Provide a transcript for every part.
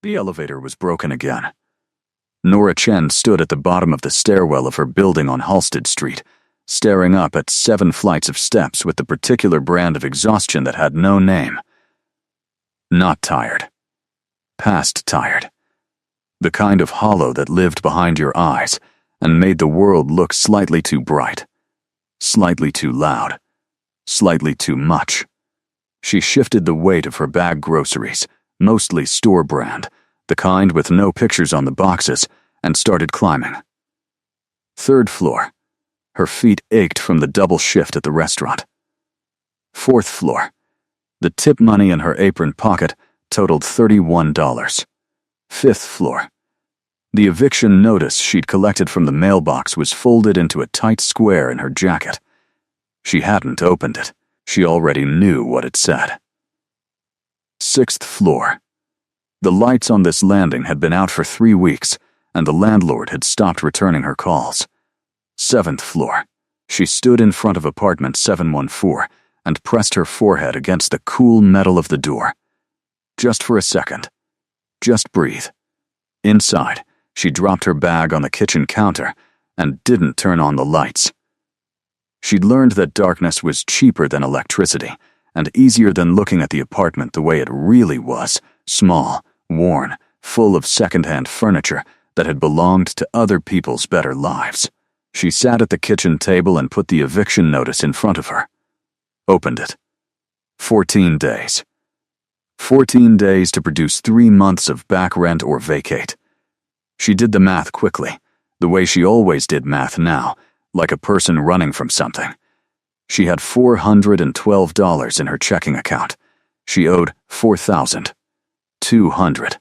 The elevator was broken again. Nora Chen stood at the bottom of the stairwell of her building on Halsted Street, staring up at 7 flights of steps with the particular brand of exhaustion that had no name. Not tired. Past tired. The kind of hollow that lived behind your eyes and made the world look slightly too bright, slightly too loud, slightly too much. She shifted the weight of her bag groceries, mostly store brand, the kind with no pictures on the boxes, and started climbing. 3rd floor. Her feet ached from the double shift at the restaurant. 4th floor. The tip money in her apron pocket totaled $31. 5th floor. The eviction notice she'd collected from the mailbox was folded into a tight square in her jacket. She hadn't opened it. She already knew what it said. 6th floor. The lights on this landing had been out for 3 weeks, and the landlord had stopped returning her calls. 7th floor. She stood in front of apartment 714 and pressed her forehead against the cool metal of the door. Just for a second. Just breathe. Inside, she dropped her bag on the kitchen counter and didn't turn on the lights. She'd learned that darkness was cheaper than electricity and easier than looking at the apartment the way it really was, small, worn, full of second-hand furniture that had belonged to other people's better lives. She sat at the kitchen table and put the eviction notice in front of her. Opened it. 14 days. 14 days to produce 3 months of back rent or vacate. She did the math quickly, the way she always did math now, like a person running from something. She had $412 in her checking account. She owed $4,200.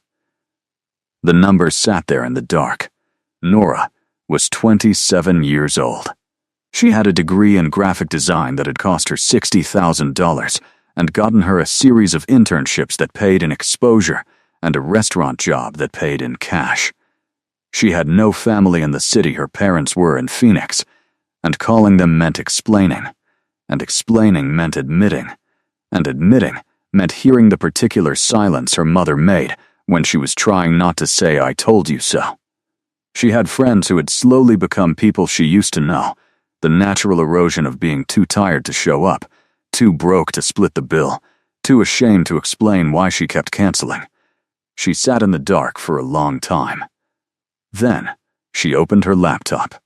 The numbers sat there in the dark. Nora was 27 years old. She had a degree in graphic design that had cost her $60,000 and gotten her a series of internships that paid in exposure and a restaurant job that paid in cash. She had no family in the city her parents were in Phoenix, and calling them meant explaining, and explaining meant admitting, and admitting meant hearing the particular silence her mother made when she was trying not to say "I told you so." She had friends who had slowly become people she used to know, the natural erosion of being too tired to show up, too broke to split the bill, too ashamed to explain why she kept canceling. She sat in the dark for a long time. Then, she opened her laptop.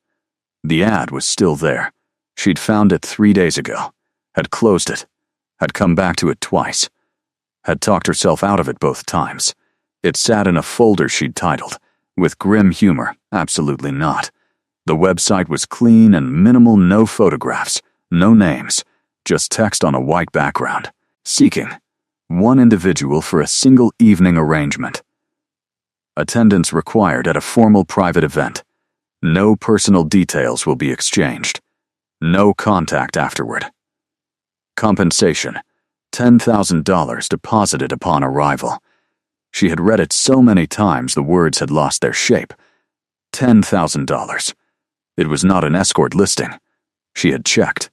The ad was still there. She'd found it 3 days ago, had closed it, had come back to it twice, had talked herself out of it both times. It sat in a folder she'd titled, with grim humor, absolutely not. The website was clean and minimal, no photographs, no names, just text on a white background. Seeking 1 individual for a single evening arrangement. Attendance required at a formal private event. No personal details will be exchanged. No contact afterward. Compensation: $10,000 deposited upon arrival. She had read it so many times the words had lost their shape. $10,000. It was not an escort listing. She had checked.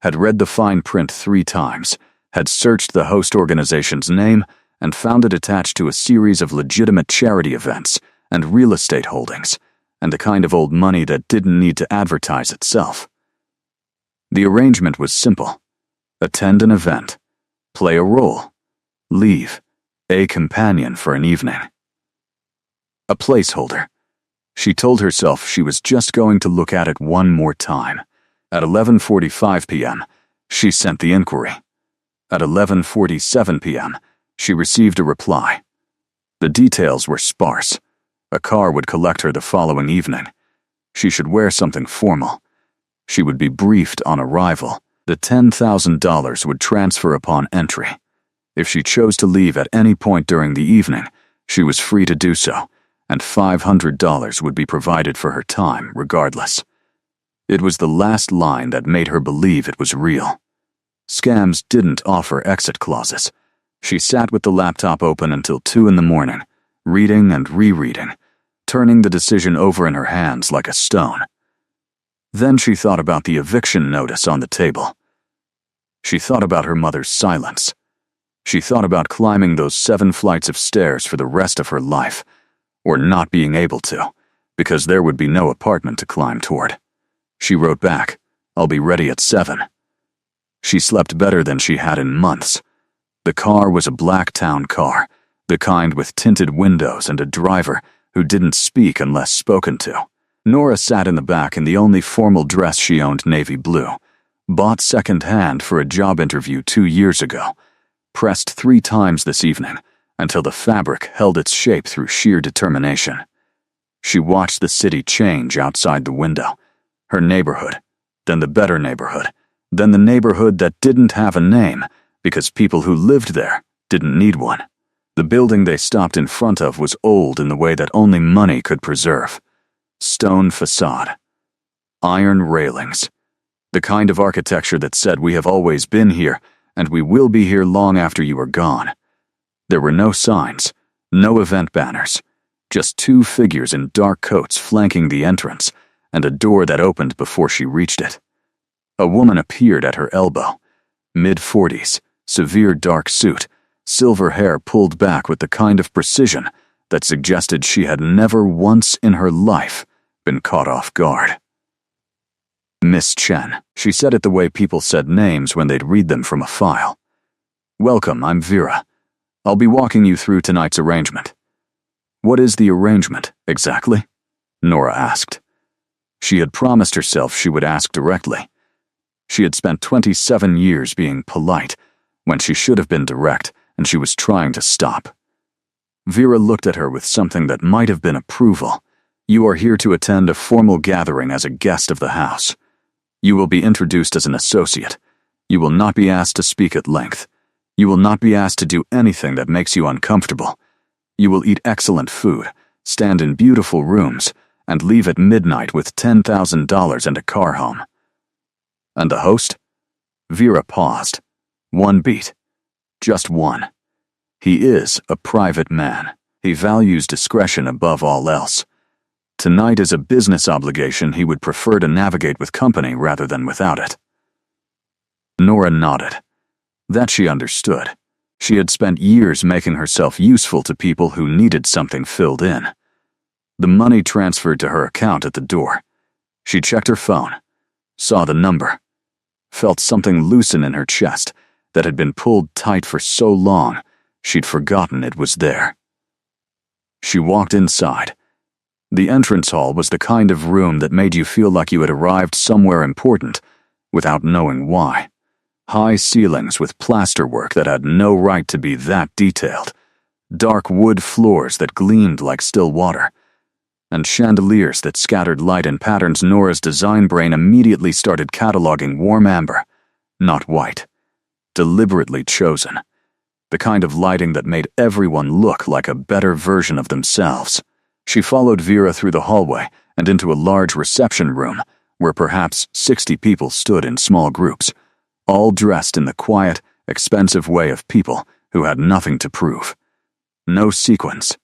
Had read the fine print 3 times. Had searched the host organization's name and found it attached to a series of legitimate charity events and real estate holdings, and the kind of old money that didn't need to advertise itself. The arrangement was simple. Attend an event. Play a role. Leave. A companion for an evening. A placeholder. She told herself she was just going to look at it one more time. At 11:45 p.m., she sent the inquiry. At 11:47 p.m., she received a reply. The details were sparse. A car would collect her the following evening. She should wear something formal. She would be briefed on arrival. The $10,000 would transfer upon entry. If she chose to leave at any point during the evening, she was free to do so, and $500 would be provided for her time regardless. It was the last line that made her believe it was real. Scams didn't offer exit clauses. She sat with the laptop open until 2 in the morning, reading and rereading, turning the decision over in her hands like a stone. Then she thought about the eviction notice on the table. She thought about her mother's silence. She thought about climbing those 7 flights of stairs for the rest of her life, or not being able to, because there would be no apartment to climb toward. She wrote back, "I'll be ready at 7. She slept better than she had in months. The car was a black town car, the kind with tinted windows and a driver who didn't speak unless spoken to. Nora sat in the back in the only formal dress she owned, navy blue, bought second-hand for a job interview 2 years ago, pressed 3 times this evening until the fabric held its shape through sheer determination. She watched the city change outside the window, her neighborhood, then the better neighborhood, then the neighborhood that didn't have a name because people who lived there didn't need one. The building they stopped in front of was old in the way that only money could preserve. Stone facade, iron railings, the kind of architecture that said we have always been here and we will be here long after you are gone. There were no signs, no event banners, just 2 figures in dark coats flanking the entrance and a door that opened before she reached it. A woman appeared at her elbow, mid-40s, severe dark suit, silver hair pulled back with the kind of precision that suggested she had never once in her life been caught off guard. "Miss Chen," she said it the way people said names when they'd read them from a file. "Welcome, I'm Vera. I'll be walking you through tonight's arrangement." "What is the arrangement, exactly?" Nora asked. She had promised herself she would ask directly. She had spent 27 years being polite when she should have been direct, and she was trying to stop. Vera looked at her with something that might have been approval. "You are here to attend a formal gathering as a guest of the house. You will be introduced as an associate. You will not be asked to speak at length. You will not be asked to do anything that makes you uncomfortable. You will eat excellent food, stand in beautiful rooms, and leave at midnight with $10,000 and a car home." "And the host?" Vera paused. 1 beat. Just 1. "He is a private man. He values discretion above all else. Tonight is a business obligation he would prefer to navigate with company rather than without it." Nora nodded. That she understood. She had spent years making herself useful to people who needed something filled in. The money transferred to her account at the door. She checked her phone, saw the number, felt something loosen in her chest that had been pulled tight for so long she'd forgotten it was there. She walked inside. The entrance hall was the kind of room that made you feel like you had arrived somewhere important without knowing why. High ceilings with plasterwork that had no right to be that detailed, dark wood floors that gleamed like still water, and chandeliers that scattered light in patterns Nora's design brain immediately started cataloging warm amber, not white, deliberately chosen, the kind of lighting that made everyone look like a better version of themselves. She followed Vera through the hallway and into a large reception room where perhaps 60 people stood in small groups, all dressed in the quiet, expensive way of people who had nothing to prove. No sequins,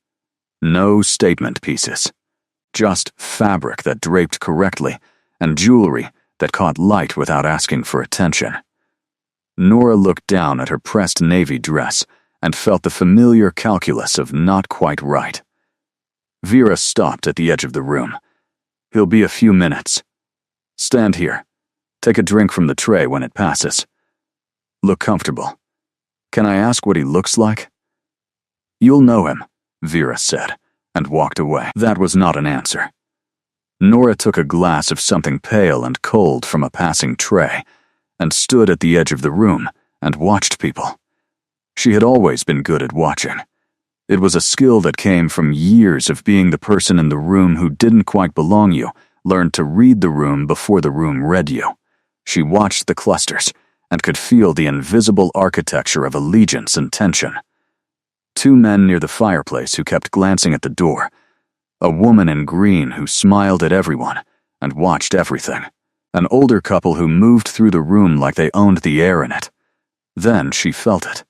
no statement pieces, just fabric that draped correctly and jewelry that caught light without asking for attention. Nora looked down at her pressed navy dress and felt the familiar calculus of not quite right. Vera stopped at the edge of the room. "He'll be a few minutes. Stand here. Take a drink from the tray when it passes. Look comfortable. Can I ask what he looks like?" "You'll know him," Vera said, and walked away. That was not an answer. Nora took a glass of something pale and cold from a passing tray and stood at the edge of the room and watched people. She had always been good at watching. It was a skill that came from years of being the person in the room who didn't quite belong you, learned to read the room before the room read you. She watched the clusters and could feel the invisible architecture of allegiance and tension. 2 men near the fireplace who kept glancing at the door, a woman in green who smiled at everyone and watched everything, an older couple who moved through the room like they owned the air in it. Then she felt it.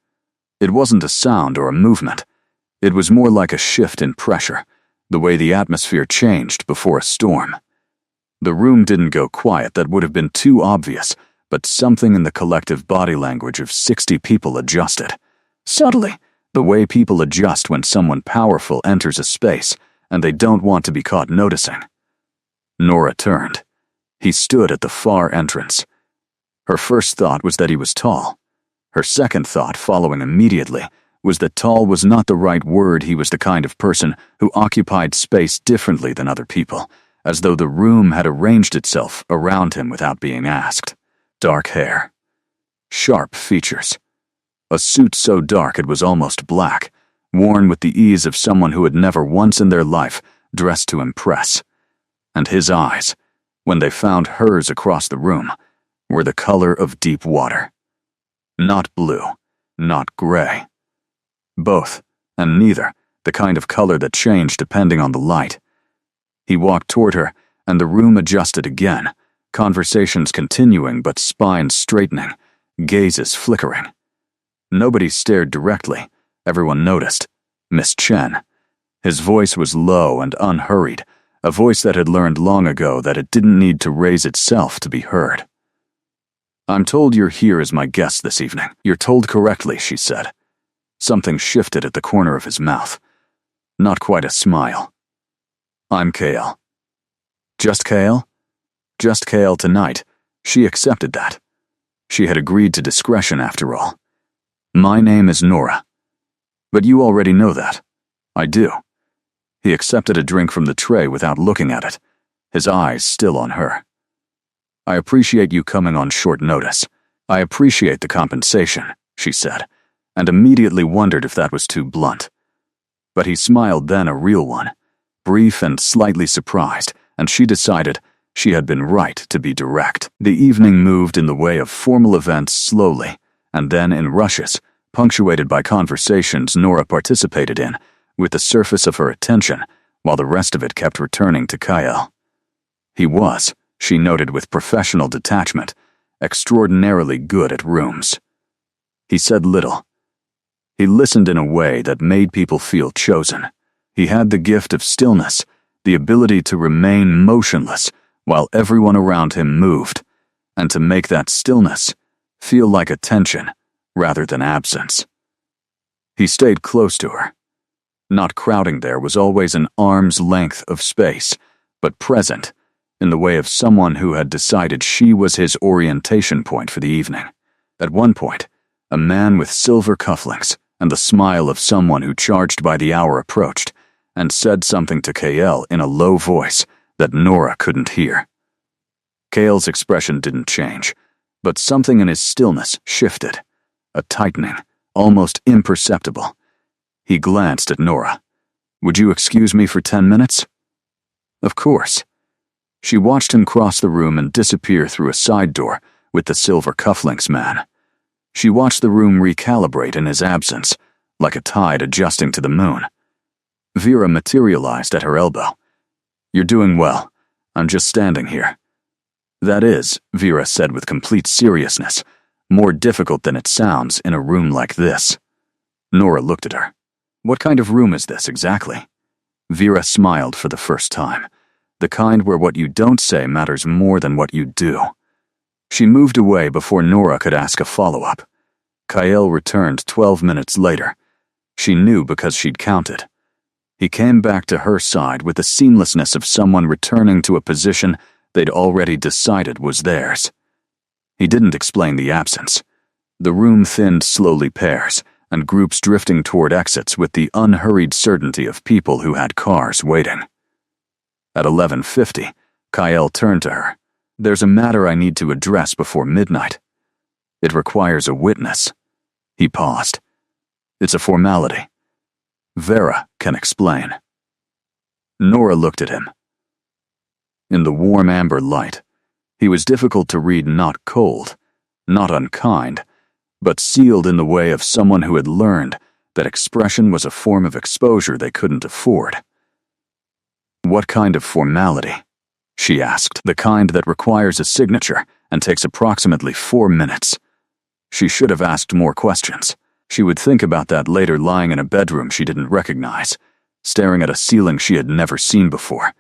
It wasn't a sound or a movement. It was more like a shift in pressure, the way the atmosphere changed before a storm. The room didn't go quiet, that would have been too obvious, but something in the collective body language of 60 people adjusted. Subtly, the way people adjust when someone powerful enters a space and they don't want to be caught noticing. Nora turned. He stood at the far entrance. Her first thought was that he was tall. Her second thought, following immediately, was that tall was not the right word. He was the kind of person who occupied space differently than other people, as though the room had arranged itself around him without being asked. Dark hair. Sharp features. A suit so dark it was almost black, worn with the ease of someone who had never once in their life dressed to impress. And his eyes, when they found hers across the room, were the color of deep water. Not blue, not gray. Both, and neither, the kind of color that changed depending on the light. He walked toward her, and the room adjusted again, conversations continuing but spines straightening, gazes flickering. Nobody stared directly. Everyone noticed. Miss Chen. His voice was low and unhurried, a voice that had learned long ago that it didn't need to raise itself to be heard. "I'm told you're here as my guest this evening." "You're told correctly," she said. Something shifted at the corner of his mouth. Not quite a smile. "I'm Kale." Just Kale? Just Kale tonight. She accepted that. She had agreed to discretion after all. "My name is Nora." "But you already know that." "I do." He accepted a drink from the tray without looking at it, his eyes still on her. "I appreciate you coming on short notice. I appreciate the compensation," she said, and immediately wondered if that was too blunt. But he smiled then, a real one, brief and slightly surprised, and she decided she had been right to be direct. The evening moved in the way of formal events slowly, and then in rushes, punctuated by conversations Nora participated in, with the surface of her attention, while the rest of it kept returning to Kyle. He was, she noted with professional detachment, extraordinarily good at rooms. He said little. He listened in a way that made people feel chosen. He had the gift of stillness, the ability to remain motionless while everyone around him moved, and to make that stillness feel like attention rather than absence. He stayed close to her. Not crowding there was always an arm's length of space, but present, in the way of someone who had decided she was his orientation point for the evening. At one point, a man with silver cufflinks and the smile of someone who charged by the hour approached, and said something to Kale in a low voice that Nora couldn't hear. Kale's expression didn't change, but something in his stillness shifted, a tightening, almost imperceptible. He glanced at Nora. "Would you excuse me for 10 minutes?" "Of course." She watched him cross the room and disappear through a side door with the silver cufflinks man. She watched the room recalibrate in his absence, like a tide adjusting to the moon. Vera materialized at her elbow. "You're doing well. I'm just standing here." "That is," Vera said with complete seriousness, "more difficult than it sounds in a room like this." Nora looked at her. "What kind of room is this exactly?" Vera smiled for the first time, the kind where what you don't say matters more than what you do. She moved away before Nora could ask a follow-up. Kyle returned 12 minutes later. She knew because she'd counted. He came back to her side with the seamlessness of someone returning to a position they'd already decided was theirs. He didn't explain the absence. The room thinned slowly pairs, and groups drifting toward exits with the unhurried certainty of people who had cars waiting. At 11:50, Kyle turned to her. "There's a matter I need to address before midnight. It requires a witness." He paused. "It's a formality. Vera can explain." Nora looked at him. In the warm amber light, he was difficult to read, not cold, not unkind, but sealed in the way of someone who had learned that expression was a form of exposure they couldn't afford. "What kind of formality?" she asked. "The kind that requires a signature and takes approximately 4 minutes. She should have asked more questions. She would think about that later, lying in a bedroom she didn't recognize, staring at a ceiling she had never seen before,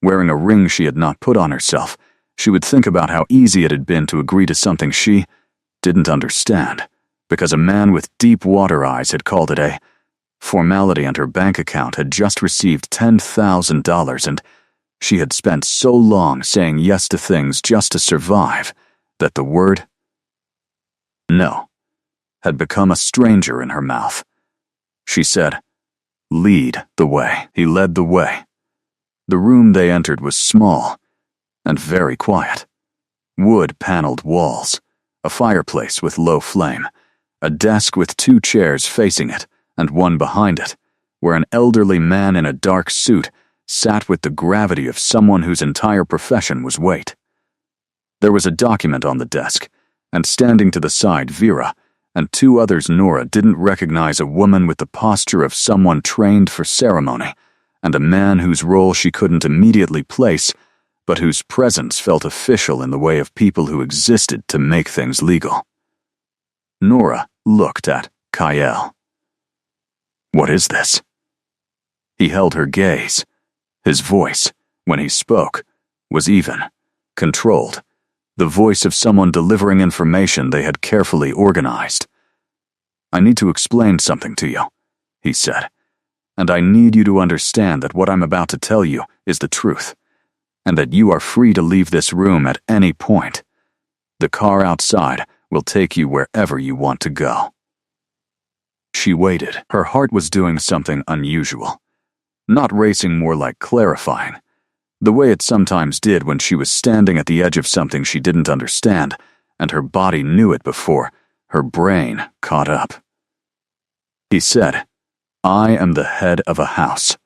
wearing a ring she had not put on herself. She would think about how easy it had been to agree to something she didn't understand, because a man with deep water eyes had called it a formality, and her bank account had just received $10,000, and she had spent so long saying yes to things just to survive that the word no had become a stranger in her mouth. She said, "Lead the way." He led the way. The room they entered was small and very quiet. Wood-paneled walls, a fireplace with low flame, a desk with 2 chairs facing it and one behind it, where an elderly man in a dark suit sat with the gravity of someone whose entire profession was wait. There was a document on the desk, and standing to the side, Vera and 2 others Nora didn't recognize, a woman with the posture of someone trained for ceremony, and a man whose role she couldn't immediately place, but whose presence felt official in the way of people who existed to make things legal. Nora looked at Kyle. "What is this?" He held her gaze. His voice, when he spoke, was even, controlled, the voice of someone delivering information they had carefully organized. "I need to explain something to you," he said, "and I need you to understand that what I'm about to tell you is the truth, and that you are free to leave this room at any point. The car outside will take you wherever you want to go." She waited. Her heart was doing something unusual. Not racing, more like clarifying, the way it sometimes did when she was standing at the edge of something she didn't understand, and her body knew it before her brain caught up. He said, "I am the head of a house.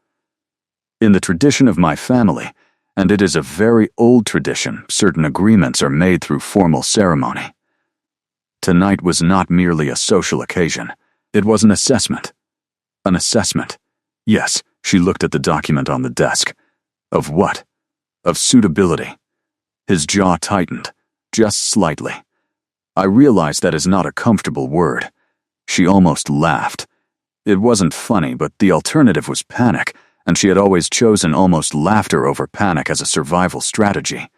In the tradition of my family, and it is a very old tradition, certain agreements are made through formal ceremony. Tonight was not merely a social occasion. It was an assessment. An assessment. Yes." She looked at the document on the desk. "Of what?" "Of suitability." His jaw tightened, just slightly. "I realize that is not a comfortable word." She almost laughed. It wasn't funny, but the alternative was panic, and she had always chosen almost laughter over panic as a survival strategy.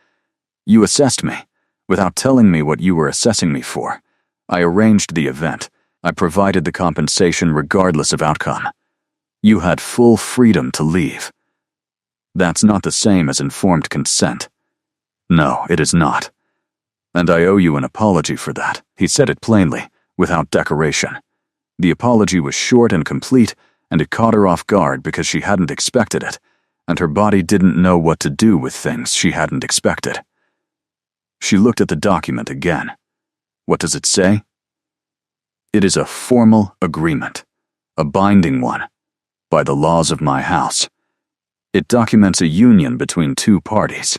"You assessed me, without telling me what you were assessing me for. I arranged the event. I provided the compensation regardless of outcome. You had full freedom to leave. That's not the same as informed consent." "No, it is not. And I owe you an apology for that." He said it plainly, without decoration. The apology was short and complete, and it caught her off guard because she hadn't expected it, and her body didn't know what to do with things she hadn't expected. She looked at the document again. "What does it say?" "It is a formal agreement, a binding one, by the laws of my house. It documents a union between 2 parties."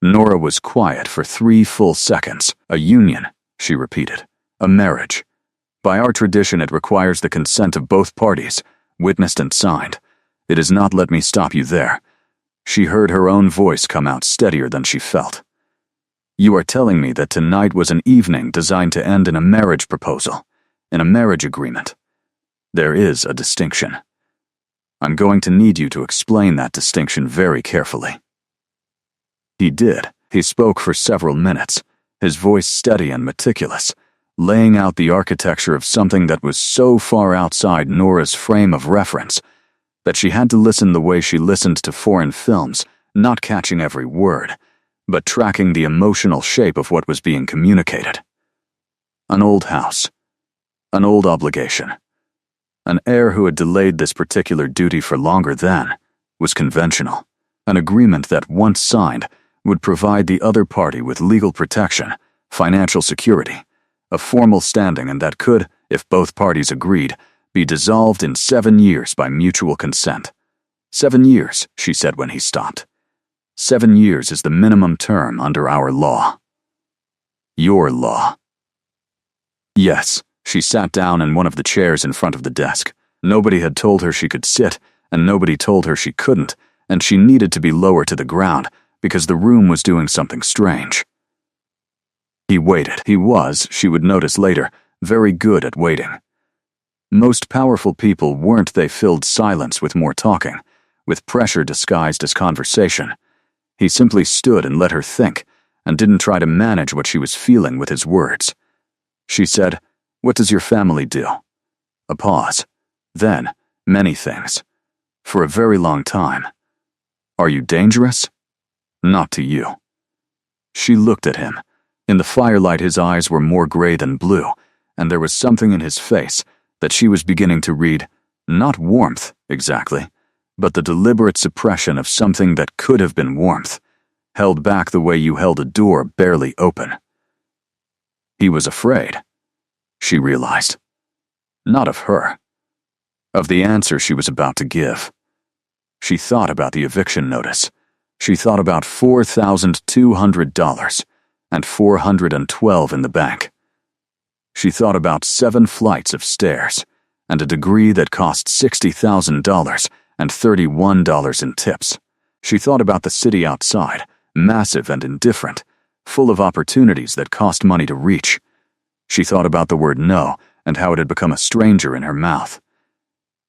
Nora was quiet for 3 full seconds. "A union," she repeated. "A marriage. By our tradition, it requires the consent of both parties, witnessed and signed. It is not." "Let me stop you there." She heard her own voice come out steadier than she felt. "You are telling me that tonight was an evening designed to end in a marriage proposal, in a marriage agreement. There is a distinction. I'm going to need you to explain that distinction very carefully." He did. He spoke for several minutes, his voice steady and meticulous, laying out the architecture of something that was so far outside Nora's frame of reference that she had to listen the way she listened to foreign films, not catching every word, but tracking the emotional shape of what was being communicated. An old house. An old obligation. An heir who had delayed this particular duty for longer than was conventional. An agreement that, once signed, would provide the other party with legal protection, financial security, a formal standing, and that could, if both parties agreed, be dissolved in 7 years by mutual consent. 7 years, she said when he stopped. 7 years is the minimum term under our law. Your law. Yes. She sat down in one of the chairs in front of the desk. Nobody had told her she could sit, and nobody told her she couldn't, and she needed to be lower to the ground because the room was doing something strange. He waited. He was, she would notice later, very good at waiting. Most powerful people weren't. They filled silence with more talking, with pressure disguised as conversation. He simply stood and let her think, and didn't try to manage what she was feeling with his words. She said, What does your family do? A pause. Then, many things. For a very long time. Are you dangerous? Not to you. She looked at him. In the firelight, his eyes were more gray than blue, and there was something in his face that she was beginning to read, not warmth, exactly, but the deliberate suppression of something that could have been warmth, held back the way you held a door barely open. He was afraid, she realized. Not of her. Of the answer she was about to give. She thought about the eviction notice. She thought about $4,200 and $412 in the bank. She thought about 7 flights of stairs and a degree that cost $60,000 and $31 in tips. She thought about the city outside, massive and indifferent, full of opportunities that cost money to reach. She thought about the word no and how it had become a stranger in her mouth.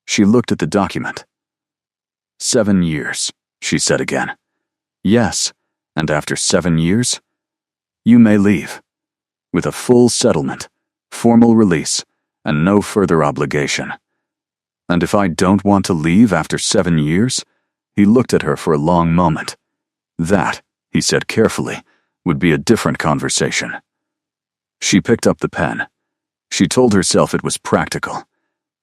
She looked at the document. 7 years, she said again. Yes, and after 7 years, you may leave, with a full settlement, formal release, and no further obligation. And if I don't want to leave after 7 years? He looked at her for a long moment. That, he said carefully, would be a different conversation. She picked up the pen. She told herself it was practical.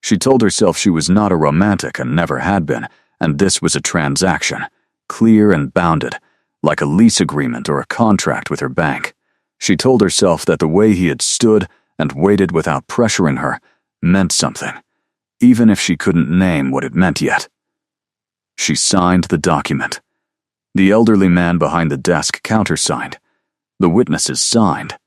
She told herself she was not a romantic and never had been, and this was a transaction, clear and bounded, like a lease agreement or a contract with her bank. She told herself that the way he had stood and waited without pressuring her meant something, even if she couldn't name what it meant yet. She signed the document. The elderly man behind the desk countersigned. The witnesses signed.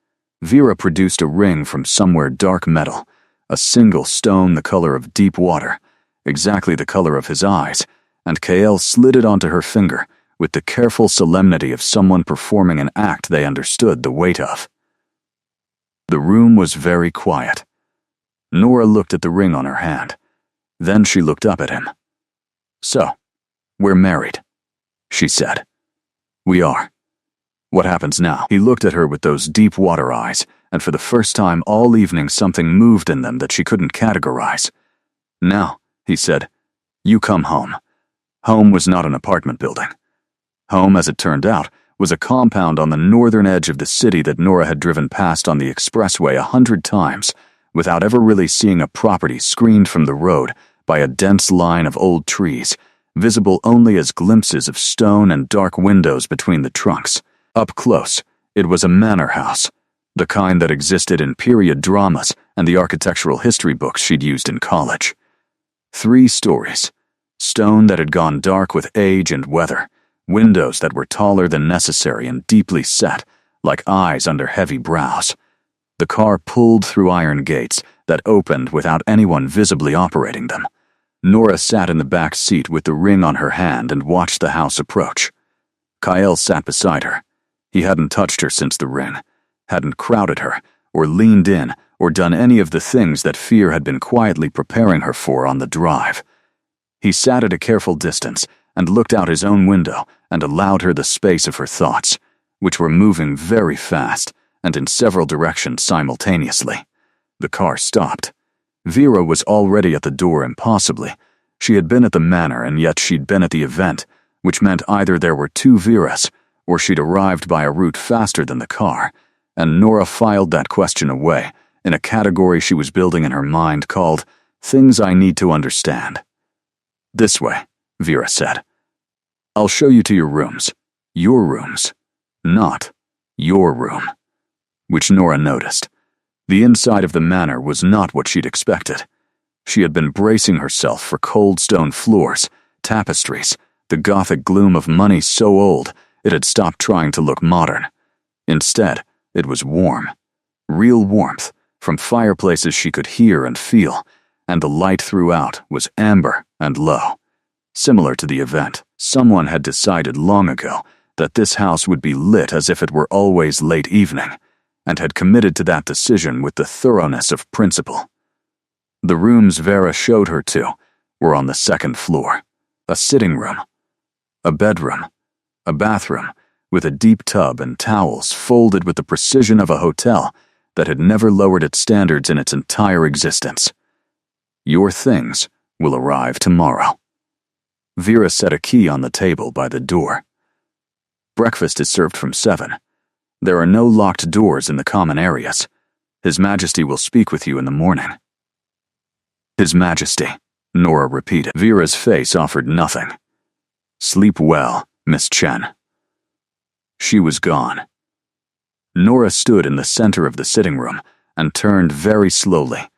Vera produced a ring from somewhere dark metal, a single stone the color of deep water, exactly the color of his eyes, and Kael slid it onto her finger with the careful solemnity of someone performing an act they understood the weight of. The room was very quiet. Nora looked at the ring on her hand. Then she looked up at him. So, we're married, she said. We are. What happens now? He looked at her with those deep water eyes, and for the first time all evening something moved in them that she couldn't categorize. Now, he said, you come home. Home was not an apartment building. Home, as it turned out, was a compound on the northern edge of the city that Nora had driven past on the expressway 100 times, without ever really seeing a property screened from the road by a dense line of old trees, visible only as glimpses of stone and dark windows between the trunks. Up close, it was a manor house, the kind that existed in period dramas and the architectural history books she'd used in college. 3 stories, stone that had gone dark with age and weather, windows that were taller than necessary and deeply set, like eyes under heavy brows. The car pulled through iron gates that opened without anyone visibly operating them. Nora sat in the back seat with the ring on her hand and watched the house approach. Kael sat beside her. He hadn't touched her since the ring, hadn't crowded her, or leaned in, or done any of the things that fear had been quietly preparing her for on the drive. He sat at a careful distance and looked out his own window and allowed her the space of her thoughts, which were moving very fast and in several directions simultaneously. The car stopped. Vera was already at the door impossibly. She had been at the manor and yet she'd been at the event, which meant either there were 2 Veras, or she'd arrived by a route faster than the car, and Nora filed that question away in a category she was building in her mind called Things I Need to Understand. This way, Vera said. I'll show you to your rooms. Your rooms. Not your room. Which Nora noticed. The inside of the manor was not what she'd expected. She had been bracing herself for cold stone floors, tapestries, the gothic gloom of money so old it had stopped trying to look modern. Instead, it was warm. Real warmth, from fireplaces she could hear and feel, and the light throughout was amber and low. Similar to the event, someone had decided long ago that this house would be lit as if it were always late evening, and had committed to that decision with the thoroughness of principle. The rooms Vera showed her to were on the 2nd floor. A sitting room, a bedroom, a bathroom with a deep tub and towels folded with the precision of a hotel that had never lowered its standards in its entire existence. Your things will arrive tomorrow. Vera set a key on the table by the door. Breakfast is served from 7. There are no locked doors in the common areas. His Majesty will speak with you in the morning. His Majesty, Nora repeated. Vera's face offered nothing. Sleep well, Miss Chen. She was gone. Nora stood in the center of the sitting room and turned very slowly,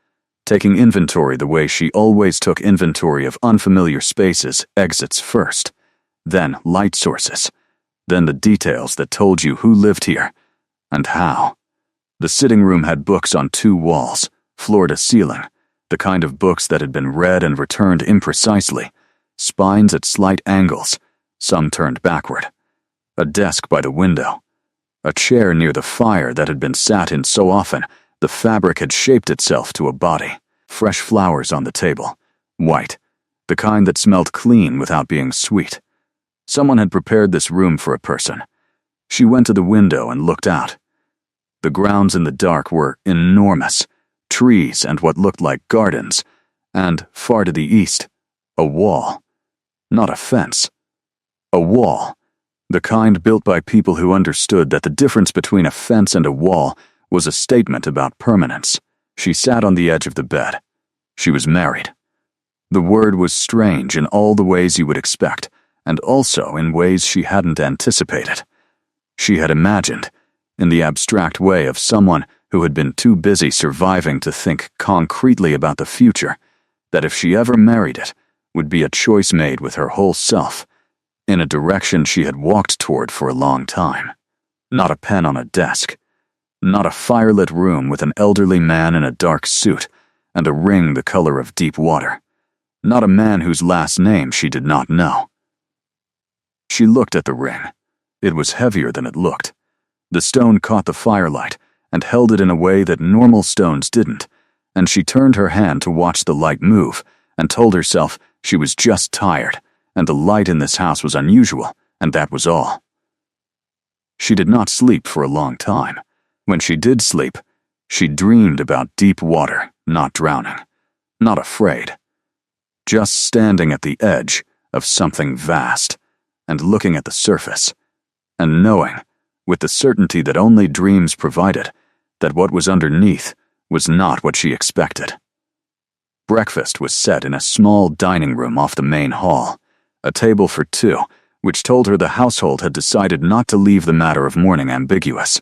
taking inventory the way she always took inventory of unfamiliar spaces, exits first, then light sources, then the details that told you who lived here and how. The sitting room had books on 2 walls, floor to ceiling, the kind of books that had been read and returned imprecisely, spines at slight angles, some turned backward, a desk by the window, a chair near the fire that had been sat in so often the fabric had shaped itself to a body, fresh flowers on the table, white, the kind that smelled clean without being sweet. Someone had prepared this room for a person. She went to the window and looked out. The grounds in the dark were enormous, trees and what looked like gardens, and, far to the east, a wall. Not a fence. A wall. The kind built by people who understood that the difference between a fence and a wall was a statement about permanence. She sat on the edge of the bed. She was married. The word was strange in all the ways you would expect, and also in ways she hadn't anticipated. She had imagined, in the abstract way of someone who had been too busy surviving to think concretely about the future, that if she ever married it, would be a choice made with her whole self, in a direction she had walked toward for a long time. Not a pen on a desk. Not a firelit room with an elderly man in a dark suit and a ring the color of deep water. Not a man whose last name she did not know. She looked at the ring. It was heavier than it looked. The stone caught the firelight and held it in a way that normal stones didn't, and she turned her hand to watch the light move and told herself she was just tired, and the light in this house was unusual, and that was all. She did not sleep for a long time. When she did sleep, she dreamed about deep water, not drowning, not afraid, just standing at the edge of something vast and looking at the surface, and knowing, with the certainty that only dreams provided, that what was underneath was not what she expected. Breakfast was set in a small dining room off the main hall, a table for 2, which told her the household had decided not to leave the matter of mourning ambiguous.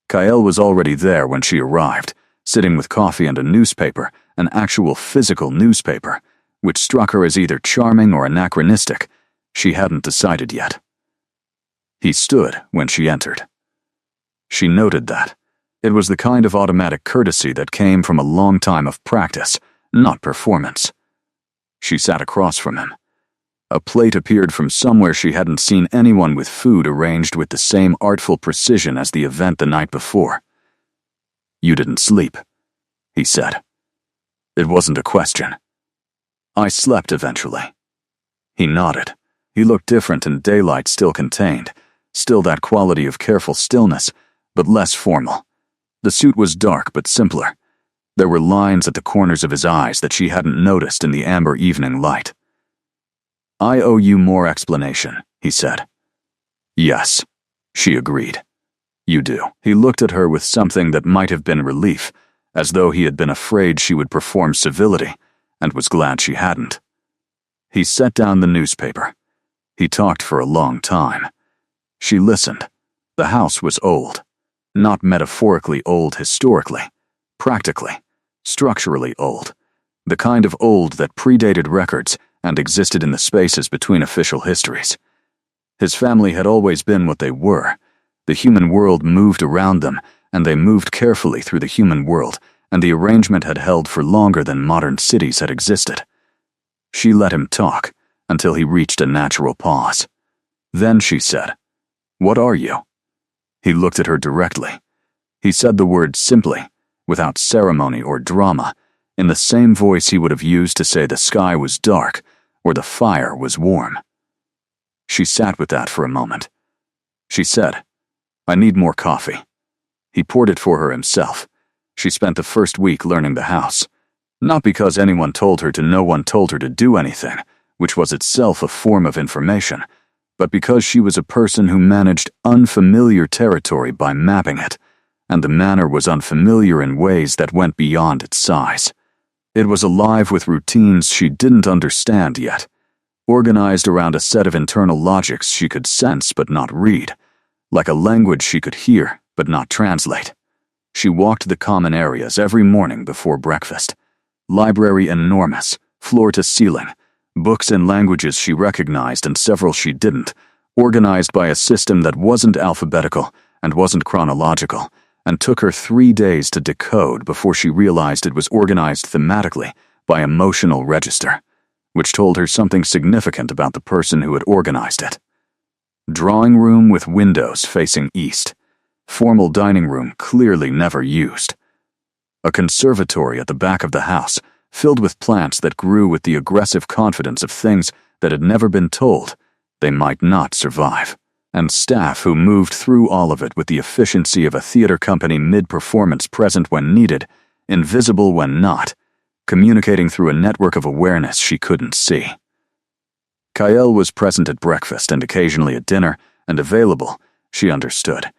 Kyle was already there when she arrived, sitting with coffee and a newspaper, an actual physical newspaper, which struck her as either charming or anachronistic. She hadn't decided yet. He stood when she entered. She noted that. It was the kind of automatic courtesy that came from a long time of practice, not performance. She sat across from him. A plate appeared from somewhere she hadn't seen anyone with food arranged with the same artful precision as the event the night before. "You didn't sleep," he said. It wasn't a question. "I slept eventually." He nodded. He looked different in daylight still contained, still that quality of careful stillness, but less formal. The suit was dark but simpler. There were lines at the corners of his eyes that she hadn't noticed in the amber evening light. "I owe you more explanation," he said. "Yes," she agreed. "You do." He looked at her with something that might have been relief, as though he had been afraid she would perform civility, and was glad she hadn't. He set down the newspaper. He talked for a long time. She listened. The house was old. Not metaphorically old historically. Practically. Structurally old. The kind of old that predated records and existed in the spaces between official histories. His family had always been what they were. The human world moved around them, and they moved carefully through the human world, and the arrangement had held for longer than modern cities had existed. She let him talk until he reached a natural pause. Then she said, "What are you?" He looked at her directly. He said the word simply, without ceremony or drama, in the same voice he would have used to say the sky was dark or the fire was warm. She sat with that for a moment. She said, "I need more coffee." He poured it for her himself. She spent the first week learning the house. Not because anyone told her to, no one told her to do anything, which was itself a form of information, but because she was a person who managed unfamiliar territory by mapping it, and the manor was unfamiliar in ways that went beyond its size. It was alive with routines she didn't understand yet, organized around a set of internal logics she could sense but not read, like a language she could hear but not translate. She walked the common areas every morning before breakfast. Library enormous, floor to ceiling, books in languages she recognized and several she didn't, organized by a system that wasn't alphabetical and wasn't chronological, and took her 3 days to decode before she realized it was organized thematically by emotional register, which told her something significant about the person who had organized it. Drawing room with windows facing east. Formal dining room clearly never used. A conservatory at the back of the house, filled with plants that grew with the aggressive confidence of things that had never been told they might not survive, and staff who moved through all of it with the efficiency of a theater company mid-performance, present when needed, invisible when not, communicating through a network of awareness she couldn't see. Kyle was present at breakfast and occasionally at dinner, and available, she understood.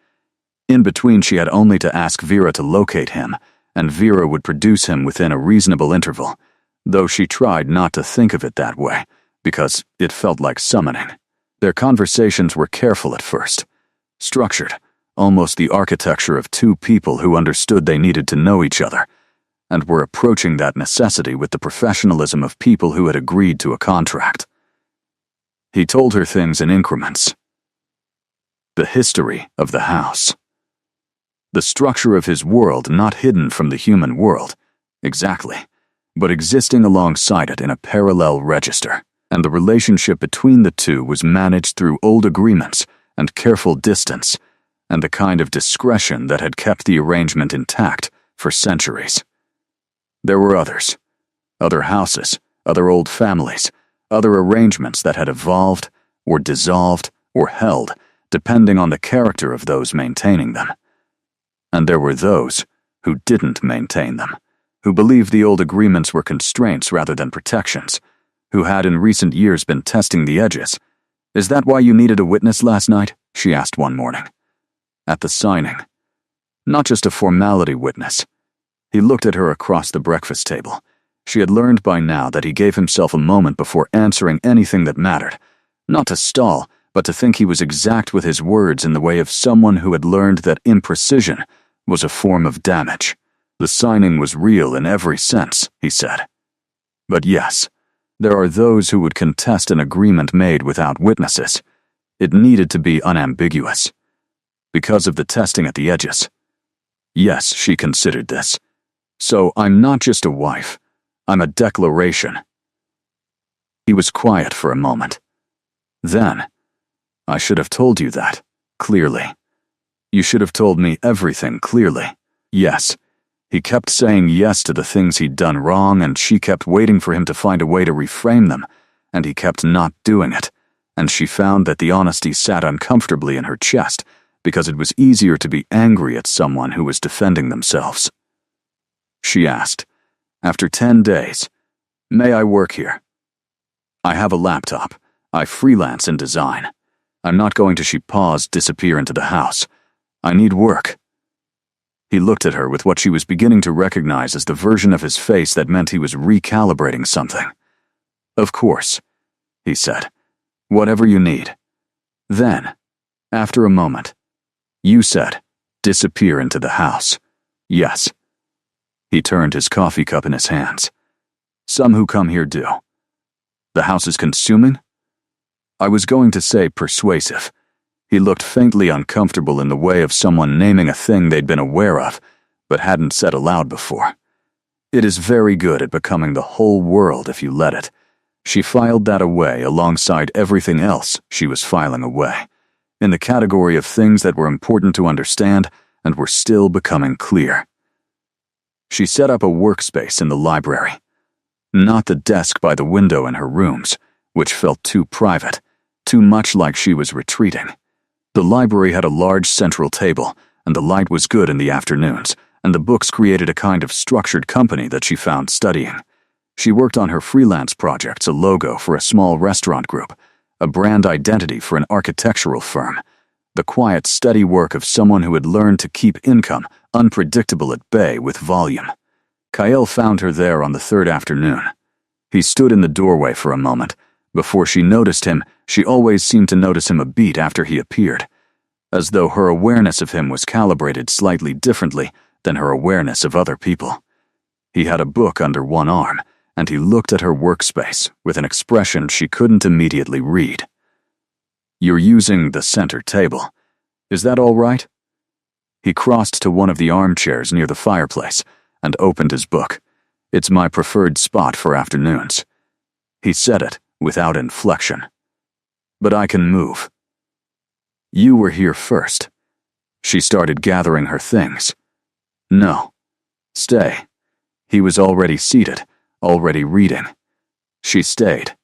In between, she had only to ask Vera to locate him, and Vera would produce him within a reasonable interval, though she tried not to think of it that way, because it felt like summoning. Their conversations were careful at first, structured, almost the architecture of two people who understood they needed to know each other, and were approaching that necessity with the professionalism of people who had agreed to a contract. He told her things in increments. The history of the house. The structure of his world not hidden from the human world, exactly, but existing alongside it in a parallel register, and the relationship between the two was managed through old agreements and careful distance, and the kind of discretion that had kept the arrangement intact for centuries. There were others, other houses, other old families, other arrangements that had evolved, or dissolved, or held, depending on the character of those maintaining them. And there were those who didn't maintain them, who believed the old agreements were constraints rather than protections, who had in recent years been testing the edges. "Is that why you needed a witness last night?" she asked one morning. At the signing. Not just a formality witness. He looked at her across the breakfast table. She had learned by now that he gave himself a moment before answering anything that mattered, not to stall, but to think he was exact with his words in the way of someone who had learned that imprecision was a form of damage. The signing was real in every sense, he said. But yes, there are those who would contest an agreement made without witnesses. It needed to be unambiguous. Because of the testing at the edges. Yes, she considered this. So I'm not just a wife. I'm a declaration. He was quiet for a moment. Then, I should have told you that, clearly. You should have told me everything clearly. Yes. He kept saying yes to the things he'd done wrong, and she kept waiting for him to find a way to reframe them, and he kept not doing it, and she found that the honesty sat uncomfortably in her chest because it was easier to be angry at someone who was defending themselves. She asked, after 10 days, "May I work here? I have a laptop. I freelance in design. I'm not going to," she paused, "disappear into the house. I need work." He looked at her with what she was beginning to recognize as the version of his face that meant he was recalibrating something. "Of course," he said. "Whatever you need." Then, after a moment, "You said, disappear into the house." "Yes." He turned his coffee cup in his hands. "Some who come here do." "The house is consuming?" I was going to say persuasive. He looked faintly uncomfortable in the way of someone naming a thing they'd been aware of, but hadn't said aloud before. "It is very good at becoming the whole world if you let it." She filed that away alongside everything else she was filing away, in the category of things that were important to understand and were still becoming clear. She set up a workspace in the library. Not the desk by the window in her rooms, which felt too private, too much like she was retreating. The library had a large central table, and the light was good in the afternoons, and the books created a kind of structured company that she found studying. She worked on her freelance projects, a logo for a small restaurant group, a brand identity for an architectural firm, the quiet, steady work of someone who had learned to keep income unpredictable at bay with volume. Kyle found her there on the third afternoon. He stood in the doorway for a moment. Before she noticed him, she always seemed to notice him a beat after he appeared, as though her awareness of him was calibrated slightly differently than her awareness of other people. He had a book under one arm, and he looked at her workspace with an expression she couldn't immediately read. "You're using the center table. Is that all right?" He crossed to one of the armchairs near the fireplace and opened his book. "It's my preferred spot for afternoons." He said it without inflection. "But I can move." "You were here first." She started gathering her things. "No. Stay." He was already seated, already reading. She stayed.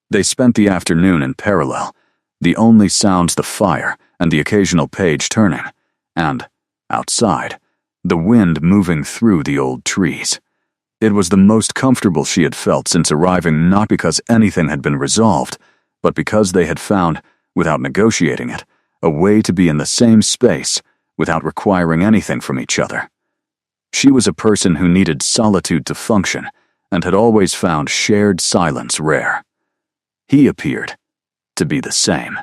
They spent the afternoon in parallel, the only sounds the fire and the occasional page turning, and, outside, the wind moving through the old trees. It was the most comfortable she had felt since arriving, not because anything had been resolved, but because they had found, without negotiating it, a way to be in the same space without requiring anything from each other. She was a person who needed solitude to function and had always found shared silence rare. He appeared to be the same.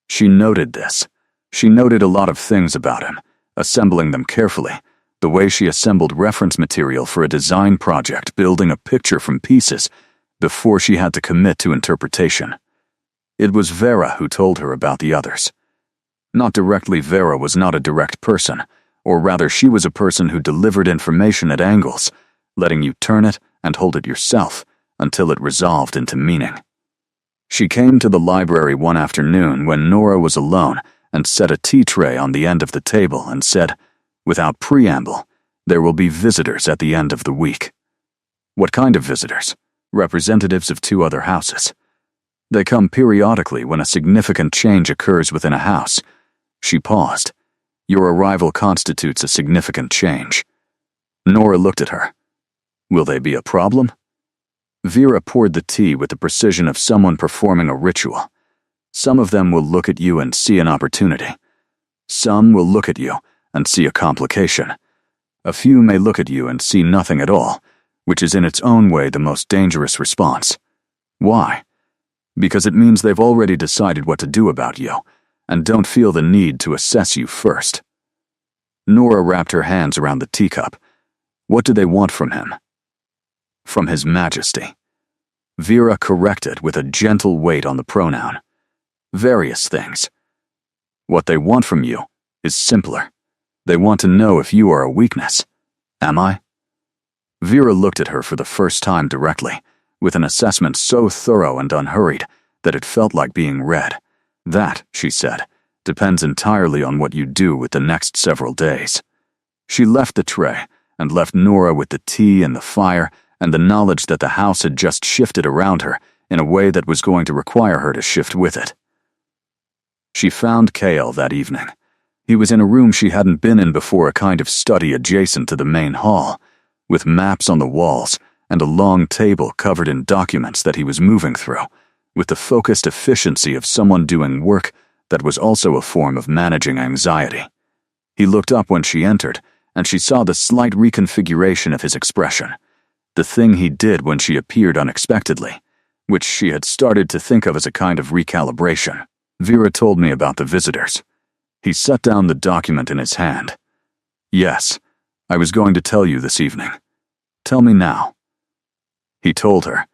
She noted this. She noted a lot of things about him, assembling them carefully, the way she assembled reference material for a design project, building a picture from pieces before she had to commit to interpretation. It was Vera who told her about the others. Not directly. Vera was not a direct person, or rather she was a person who delivered information at angles, letting you turn it and hold it yourself until it resolved into meaning. She came to the library one afternoon when Nora was alone and set a tea tray on the end of the table and said, without preamble, "There will be visitors at the end of the week." "What kind of visitors?" "Representatives of 2 other houses. They come periodically when a significant change occurs within a house." She paused. "Your arrival constitutes a significant change." Nora looked at her. "Will they be a problem?" Vera poured the tea with the precision of someone performing a ritual. "Some of them will look at you and see an opportunity. Some will look at you and see a complication. A few may look at you and see nothing at all, which is in its own way the most dangerous response. Why? Because it means they've already decided what to do about you, and don't feel the need to assess you first." Nora wrapped her hands around the teacup. "What do they want from him?" "From His Majesty." Vera corrected with a gentle weight on the pronoun. "Various things. What they want from you is simpler. They want to know if you are a weakness. Am I?" Vera looked at her for the first time directly, with an assessment so thorough and unhurried that it felt like being read. "That," she said, "depends entirely on what you do with the next several days." She left the tray and left Nora with the tea and the fire and the knowledge that the house had just shifted around her in a way that was going to require her to shift with it. She found Kale that evening. He was in a room she hadn't been in before, a kind of study adjacent to the main hall, with maps on the walls and a long table covered in documents that he was moving through, with the focused efficiency of someone doing work that was also a form of managing anxiety. He looked up when she entered, and she saw the slight reconfiguration of his expression, the thing he did when she appeared unexpectedly, which she had started to think of as a kind of recalibration. "Vera told me about the visitors." He set down the document in his hand. "Yes, I was going to tell you this evening. Tell me now." He told her.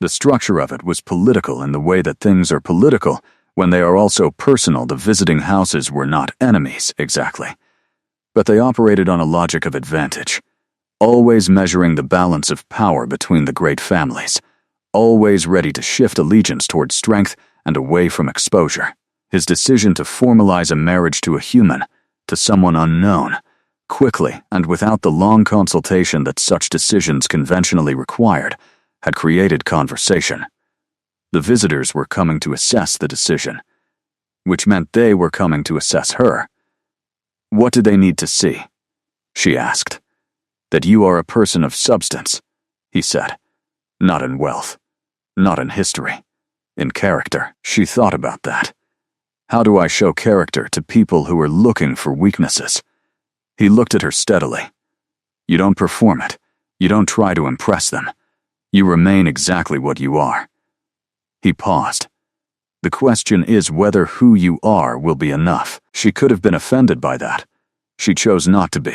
The structure of it was political in the way that things are political when they are also personal. The visiting houses were not enemies, exactly, but they operated on a logic of advantage, always measuring the balance of power between the great families, always ready to shift allegiance toward strength and away from exposure. His decision to formalize a marriage to a human, to someone unknown, quickly and without the long consultation that such decisions conventionally required, had created conversation. The visitors were coming to assess the decision, which meant they were coming to assess her. What do they need to see? She asked. That you are a person of substance, he said. Not in wealth, not in history, in character. She thought about that. How do I show character to people who are looking for weaknesses? He looked at her steadily. You don't perform it. You don't try to impress them. You remain exactly what you are. He paused. The question is whether who you are will be enough. She could have been offended by that. She chose not to be,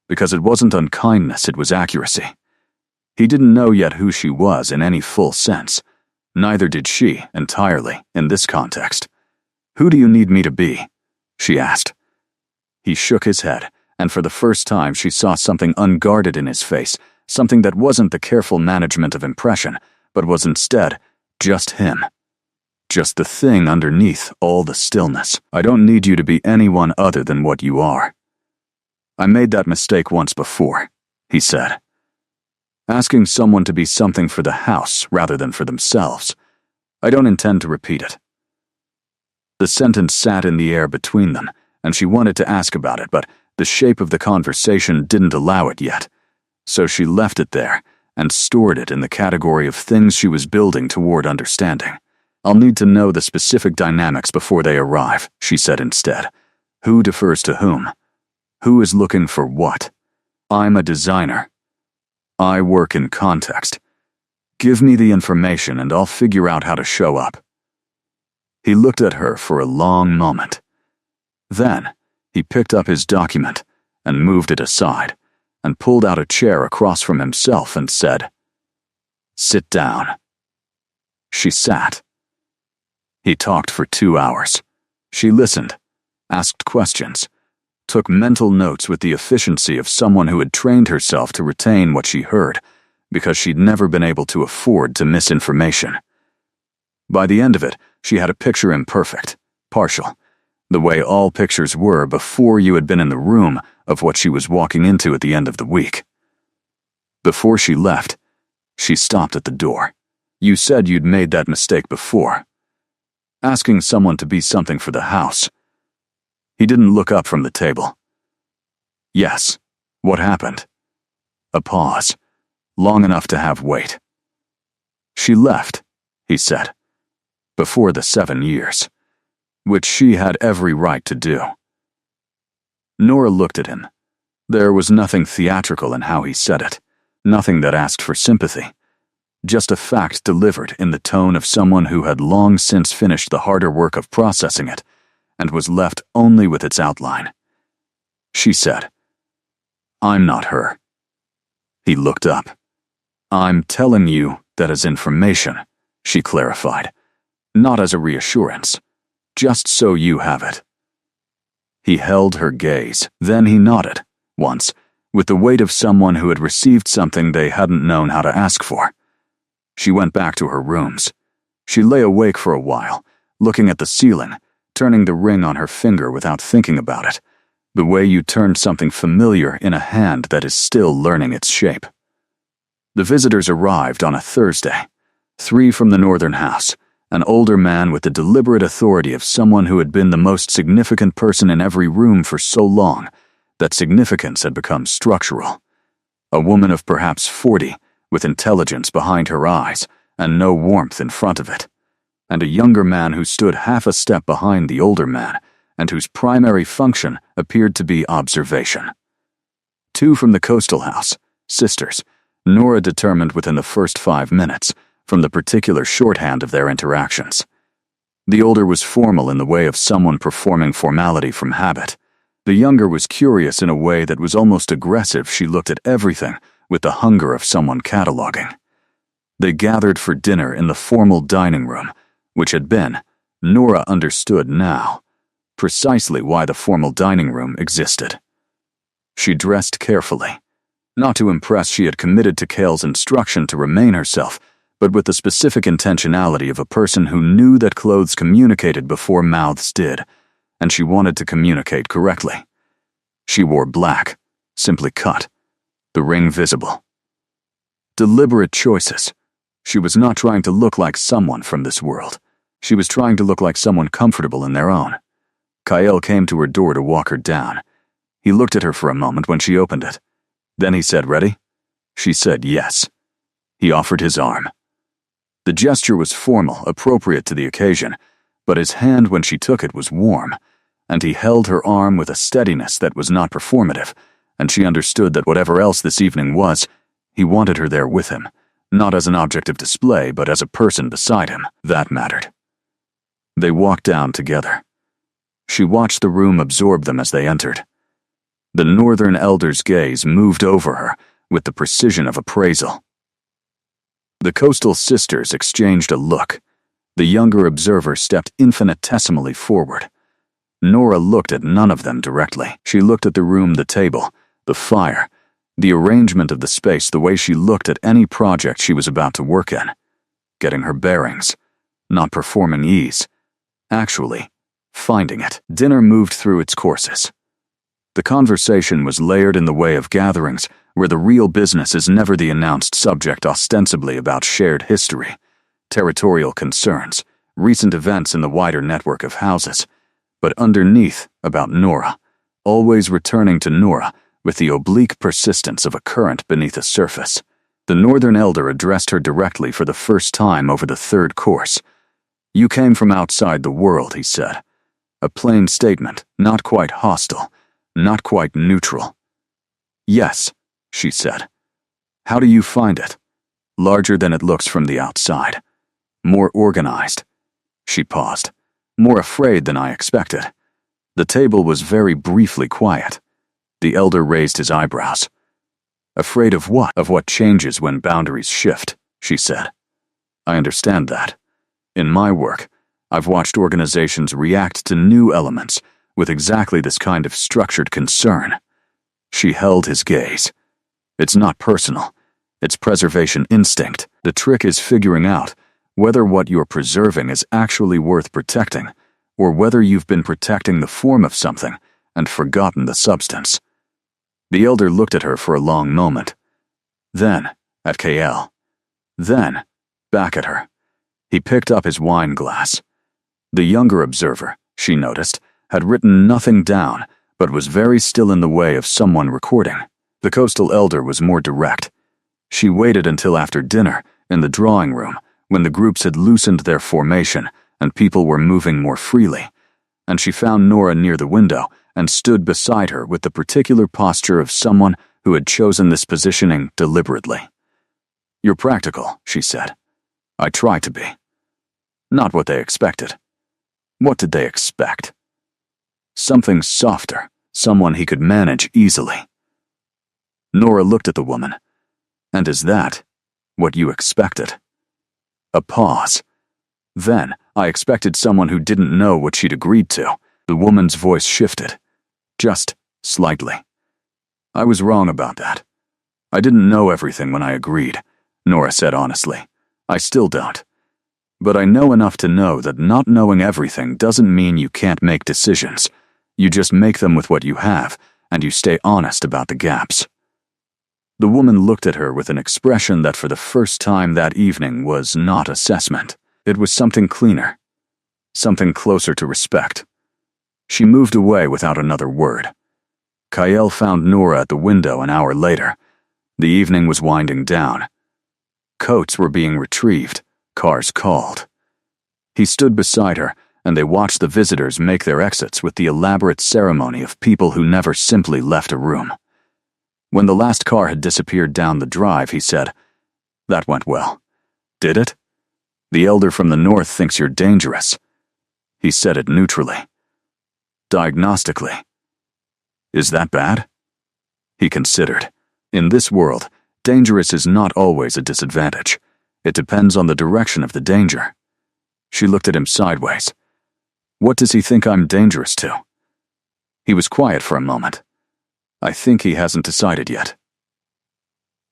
because it wasn't unkindness, it was accuracy. He didn't know yet who she was in any full sense. Neither did she, entirely, in this context. Who do you need me to be? She asked. He shook his head, and for the first time she saw something unguarded in his face, something that wasn't the careful management of impression, but was instead just him. Just the thing underneath all the stillness. I don't need you to be anyone other than what you are. I made that mistake once before, he said. Asking someone to be something for the house rather than for themselves. I don't intend to repeat it. The sentence sat in the air between them, and she wanted to ask about it, but the shape of the conversation didn't allow it yet. So she left it there and stored it in the category of things she was building toward understanding. I'll need to know the specific dynamics before they arrive, she said instead. Who defers to whom? Who is looking for what? I'm a designer. I work in context. Give me the information and I'll figure out how to show up. He looked at her for a long moment. Then, he picked up his document and moved it aside and pulled out a chair across from himself and said, "Sit down." She sat. He talked for 2 hours. She listened, asked questions, took mental notes with the efficiency of someone who had trained herself to retain what she heard, because she'd never been able to afford to miss information. By the end of it, she had a picture imperfect, partial, the way all pictures were before you had been in the room of what she was walking into at the end of the week. Before she left, she stopped at the door. You said you'd made that mistake before. Asking someone to be something for the house. He didn't look up from the table. Yes. What happened? A pause, long enough to have weight. She left, he said, before the 7 years, which she had every right to do. Nora looked at him. There was nothing theatrical in how he said it, nothing that asked for sympathy, just a fact delivered in the tone of someone who had long since finished the harder work of processing it, and was left only with its outline. She said, "I'm not her." He looked up. "I'm telling you that as information," she clarified, "not as a reassurance, just so you have it." He held her gaze, then he nodded, once, with the weight of someone who had received something they hadn't known how to ask for. She went back to her rooms. She lay awake for a while, looking at the ceiling, turning the ring on her finger without thinking about it, the way you turned something familiar in a hand that is still learning its shape. The visitors arrived on a Thursday, 3 from the northern house, an older man with the deliberate authority of someone who had been the most significant person in every room for so long that significance had become structural. A woman of perhaps 40, with intelligence behind her eyes and no warmth in front of it, and a younger man who stood half a step behind the older man and whose primary function appeared to be observation. 2 from the coastal house, sisters, Nora determined within the first 5 minutes, from the particular shorthand of their interactions. The older was formal in the way of someone performing formality from habit. The younger was curious in a way that was almost aggressive. She looked at everything with the hunger of someone cataloging. They gathered for dinner in the formal dining room, which had been, Nora understood now, precisely why the formal dining room existed. She dressed carefully. Not to impress, she had committed to Cale's instruction to remain herself, but with the specific intentionality of a person who knew that clothes communicated before mouths did, and she wanted to communicate correctly. She wore black, simply cut, the ring visible. Deliberate choices. She was not trying to look like someone from this world. She was trying to look like someone comfortable in their own. Kyle came to her door to walk her down. He looked at her for a moment when she opened it. Then he said, "Ready?" She said yes. He offered his arm. The gesture was formal, appropriate to the occasion, but his hand when she took it was warm, and he held her arm with a steadiness that was not performative, and she understood that whatever else this evening was, he wanted her there with him, not as an object of display, but as a person beside him. That mattered. They walked down together. She watched the room absorb them as they entered. The northern elder's gaze moved over her with the precision of appraisal. The coastal sisters exchanged a look. The younger observer stepped infinitesimally forward. Nora looked at none of them directly. She looked at the room, the table, the fire, the arrangement of the space, the way she looked at any project she was about to work in. Getting her bearings, not performing ease, actually finding it. Dinner moved through its courses. The conversation was layered in the way of gatherings where the real business is never the announced subject, ostensibly about shared history, territorial concerns, recent events in the wider network of houses, but underneath about Nora, always returning to Nora with the oblique persistence of a current beneath a surface. The northern elder addressed her directly for the first time over the third course. "You came from outside the world," he said. A plain statement, not quite hostile, not quite neutral. "Yes," she said. "How do you find it?" "Larger than it looks from the outside. More organized." She paused. "More afraid than I expected." The table was very briefly quiet. The elder raised his eyebrows. "Afraid of what?" "Of what changes when boundaries shift," she said. "I understand that. In my work, I've watched organizations react to new elements with exactly this kind of structured concern." She held his gaze. "It's not personal. It's preservation instinct. The trick is figuring out whether what you're preserving is actually worth protecting, or whether you've been protecting the form of something and forgotten the substance." The elder looked at her for a long moment. Then, at KL. Then, back at her. He picked up his wine glass. The younger observer, she noticed, had written nothing down, but was very still in the way of someone recording. The coastal elder was more direct. She waited until after dinner, in the drawing room, when the groups had loosened their formation and people were moving more freely, and she found Nora near the window and stood beside her with the particular posture of someone who had chosen this positioning deliberately. "You're practical," she said. "I try to be." Not what they expected. What did they expect? Something softer, someone he could manage easily. Nora looked at the woman. "And is that what you expected?" A pause. "Then, I expected someone who didn't know what she'd agreed to." The woman's voice shifted. Just slightly. "I was wrong about that. I didn't know everything when I agreed," Nora said honestly. "I still don't. But I know enough to know that not knowing everything doesn't mean you can't make decisions. You just make them with what you have, and you stay honest about the gaps." The woman looked at her with an expression that for the first time that evening was not assessment. It was something cleaner. Something closer to respect. She moved away without another word. Kyle found Nora at the window an hour later. The evening was winding down. Coats were being retrieved. Cars called. He stood beside her, and they watched the visitors make their exits with the elaborate ceremony of people who never simply left a room. When the last car had disappeared down the drive, he said, "That went well." "Did it?" "The elder from the north thinks you're dangerous." He said it neutrally. Diagnostically. "Is that bad?" He considered. In this world, dangerous is not always a disadvantage. It depends on the direction of the danger. She looked at him sideways. "What does he think I'm dangerous to?" He was quiet for a moment. "I think he hasn't decided yet."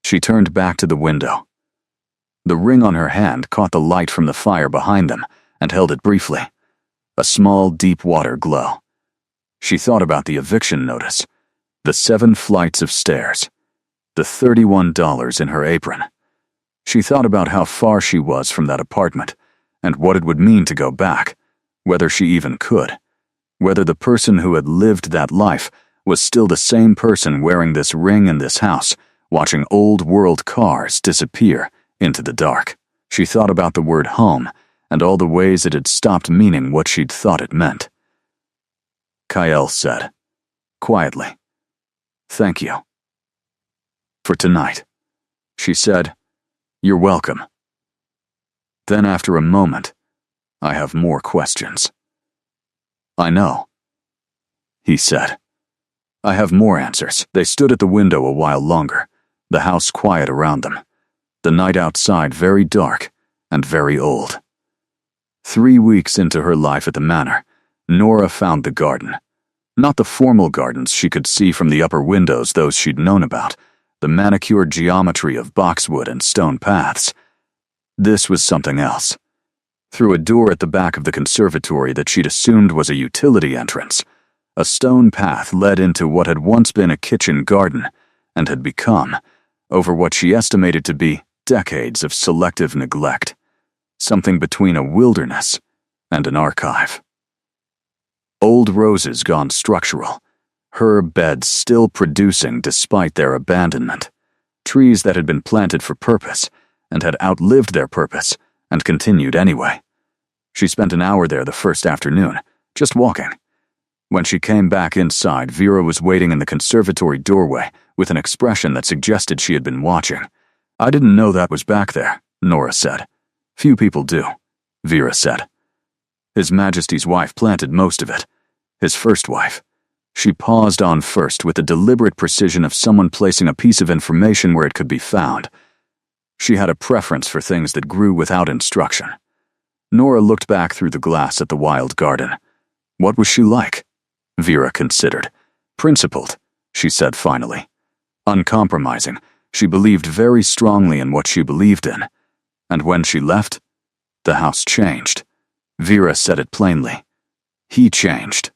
She turned back to the window. The ring on her hand caught the light from the fire behind them and held it briefly. A small, deep water glow. She thought about the eviction notice, the 7 flights of stairs, the $31 in her apron. She thought about how far she was from that apartment, and what it would mean to go back, whether she even could, whether the person who had lived that life was still the same person wearing this ring in this house, watching old-world cars disappear into the dark. She thought about the word home and all the ways it had stopped meaning what she'd thought it meant. Kyle said, quietly, "Thank you. For tonight." She said, "You're welcome." Then after a moment, "I have more questions." "I know," he said. "I have more answers." They stood at the window a while longer, the house quiet around them, the night outside very dark and very old. 3 weeks into her life at the manor, Nora found the garden. Not the formal gardens she could see from the upper windows, those she'd known about, the manicured geometry of boxwood and stone paths. This was something else. Through a door at the back of the conservatory that she'd assumed was a utility entrance, a stone path led into what had once been a kitchen garden and had become, over what she estimated to be decades of selective neglect, something between a wilderness and an archive. Old roses gone structural, herb beds still producing despite their abandonment, trees that had been planted for purpose and had outlived their purpose and continued anyway. She spent an hour there the first afternoon, just walking. When she came back inside, Vera was waiting in the conservatory doorway with an expression that suggested she had been watching. "I didn't know that was back there," Nora said. "Few people do," Vera said. "His Majesty's wife planted most of it. His first wife." She paused on first with the deliberate precision of someone placing a piece of information where it could be found. She had a preference for things that grew without instruction. Nora looked back through the glass at the wild garden. What was she like? Vera considered. Principled, she said finally. Uncompromising, she believed very strongly in what she believed in. And when she left, the house changed. Vera said it plainly. He changed.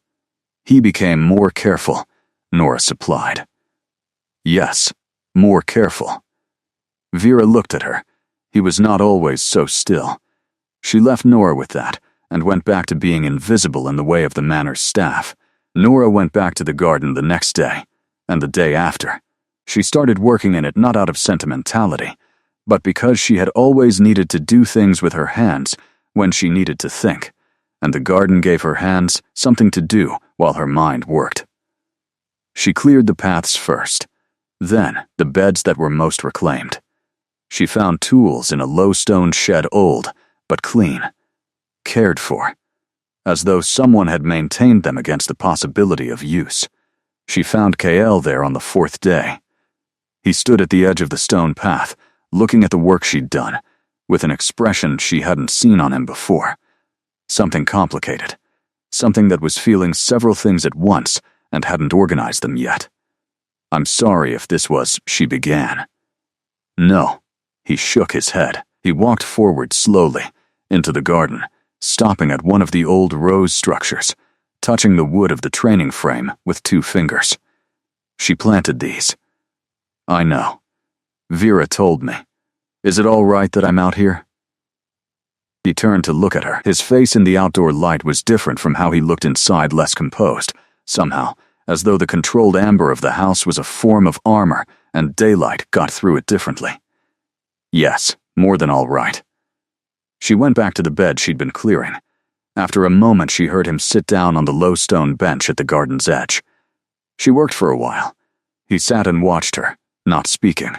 He became more careful, Nora supplied. Yes, more careful. Vera looked at her. He was not always so still. She left Nora with that and went back to being invisible in the way of the manor's staff. Nora went back to the garden the next day, and the day after. She started working in it not out of sentimentality, but because she had always needed to do things with her hands when she needed to think, and the garden gave her hands something to do while her mind worked. She cleared the paths first, then the beds that were most reclaimed. She found tools in a low stone shed, old but clean, cared for, as though someone had maintained them against the possibility of use. She found KL there on the 4th day. He stood at the edge of the stone path, looking at the work she'd done, with an expression she hadn't seen on him before. Something complicated, something that was feeling several things at once and hadn't organized them yet. "I'm sorry if this was," she began. "No." He shook his head. He walked forward slowly, into the garden, stopping at one of the old rose structures, touching the wood of the training frame with 2 fingers. "She planted these." "I know. Vera told me. Is it all right that I'm out here?" He turned to look at her. His face in the outdoor light was different from how he looked inside, less composed, somehow, as though the controlled amber of the house was a form of armor and daylight got through it differently. Yes, more than all right. She went back to the bed she'd been clearing. After a moment, she heard him sit down on the low stone bench at the garden's edge. She worked for a while. He sat and watched her, not speaking.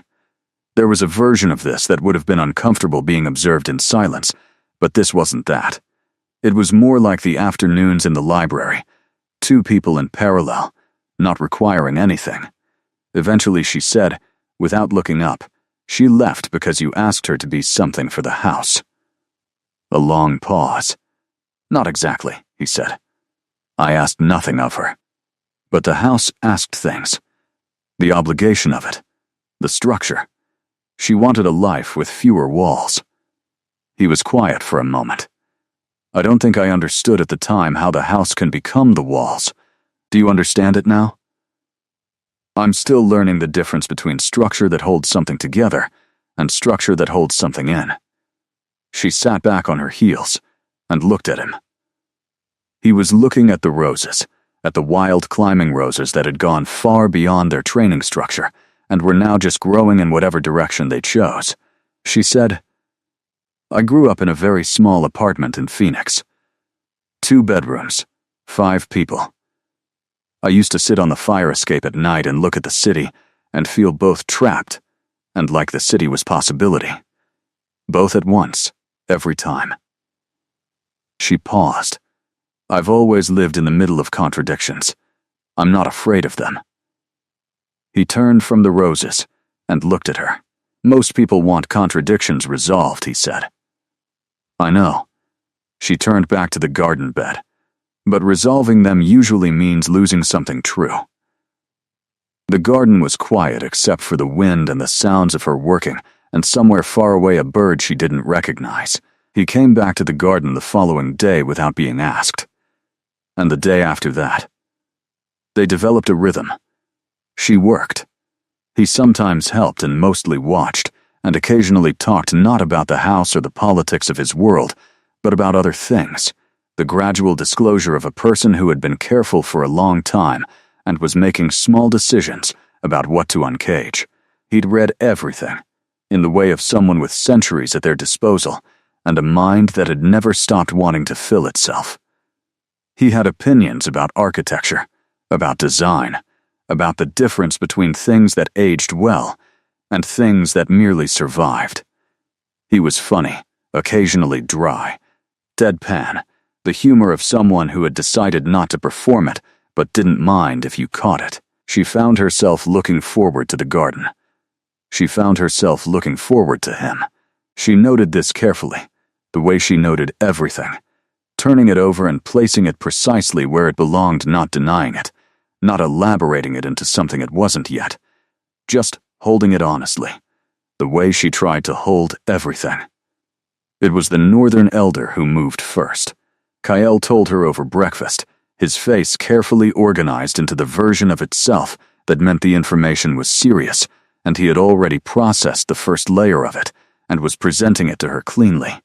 There was a version of this that would have been uncomfortable being observed in silence, but this wasn't that. It was more like the afternoons in the library, 2 people in parallel, not requiring anything. Eventually she said, without looking up, "She left because you asked her to be something for the house." A long pause. "Not exactly," he said. "I asked nothing of her. But the house asked things. The obligation of it. The structure. She wanted a life with fewer walls." He was quiet for a moment. "I don't think I understood at the time how the house can become the walls. Do you understand it now?" "I'm still learning the difference between structure that holds something together and structure that holds something in." She sat back on her heels and looked at him. He was looking at the roses, at the wild climbing roses that had gone far beyond their training structure and were now just growing in whatever direction they chose. She said, "I grew up in a very small apartment in Phoenix. 2 bedrooms, 5 people. I used to sit on the fire escape at night and look at the city and feel both trapped and like the city was possibility. Both at once, every time." She paused. "I've always lived in the middle of contradictions. I'm not afraid of them." He turned from the roses and looked at her. "Most people want contradictions resolved," he said. "I know." She turned back to the garden bed. "But resolving them usually means losing something true." The garden was quiet except for the wind and the sounds of her working, and somewhere far away a bird she didn't recognize. He came back to the garden the following day without being asked. And the day after that. They developed a rhythm. She worked. He sometimes helped and mostly watched, and occasionally talked not about the house or the politics of his world, but about other things, the gradual disclosure of a person who had been careful for a long time and was making small decisions about what to uncage. He'd read everything, in the way of someone with centuries at their disposal, and a mind that had never stopped wanting to fill itself. He had opinions about architecture, about design, about the difference between things that aged well and things that merely survived. He was funny, occasionally dry, deadpan, the humor of someone who had decided not to perform it, but didn't mind if you caught it. She found herself looking forward to the garden. She found herself looking forward to him. She noted this carefully, the way she noted everything, turning it over and placing it precisely where it belonged, not denying it, not elaborating it into something it wasn't yet, just holding it honestly, the way she tried to hold everything. It was the northern elder who moved first. Kyle told her over breakfast, his face carefully organized into the version of itself that meant the information was serious, and he had already processed the first layer of it and was presenting it to her cleanly.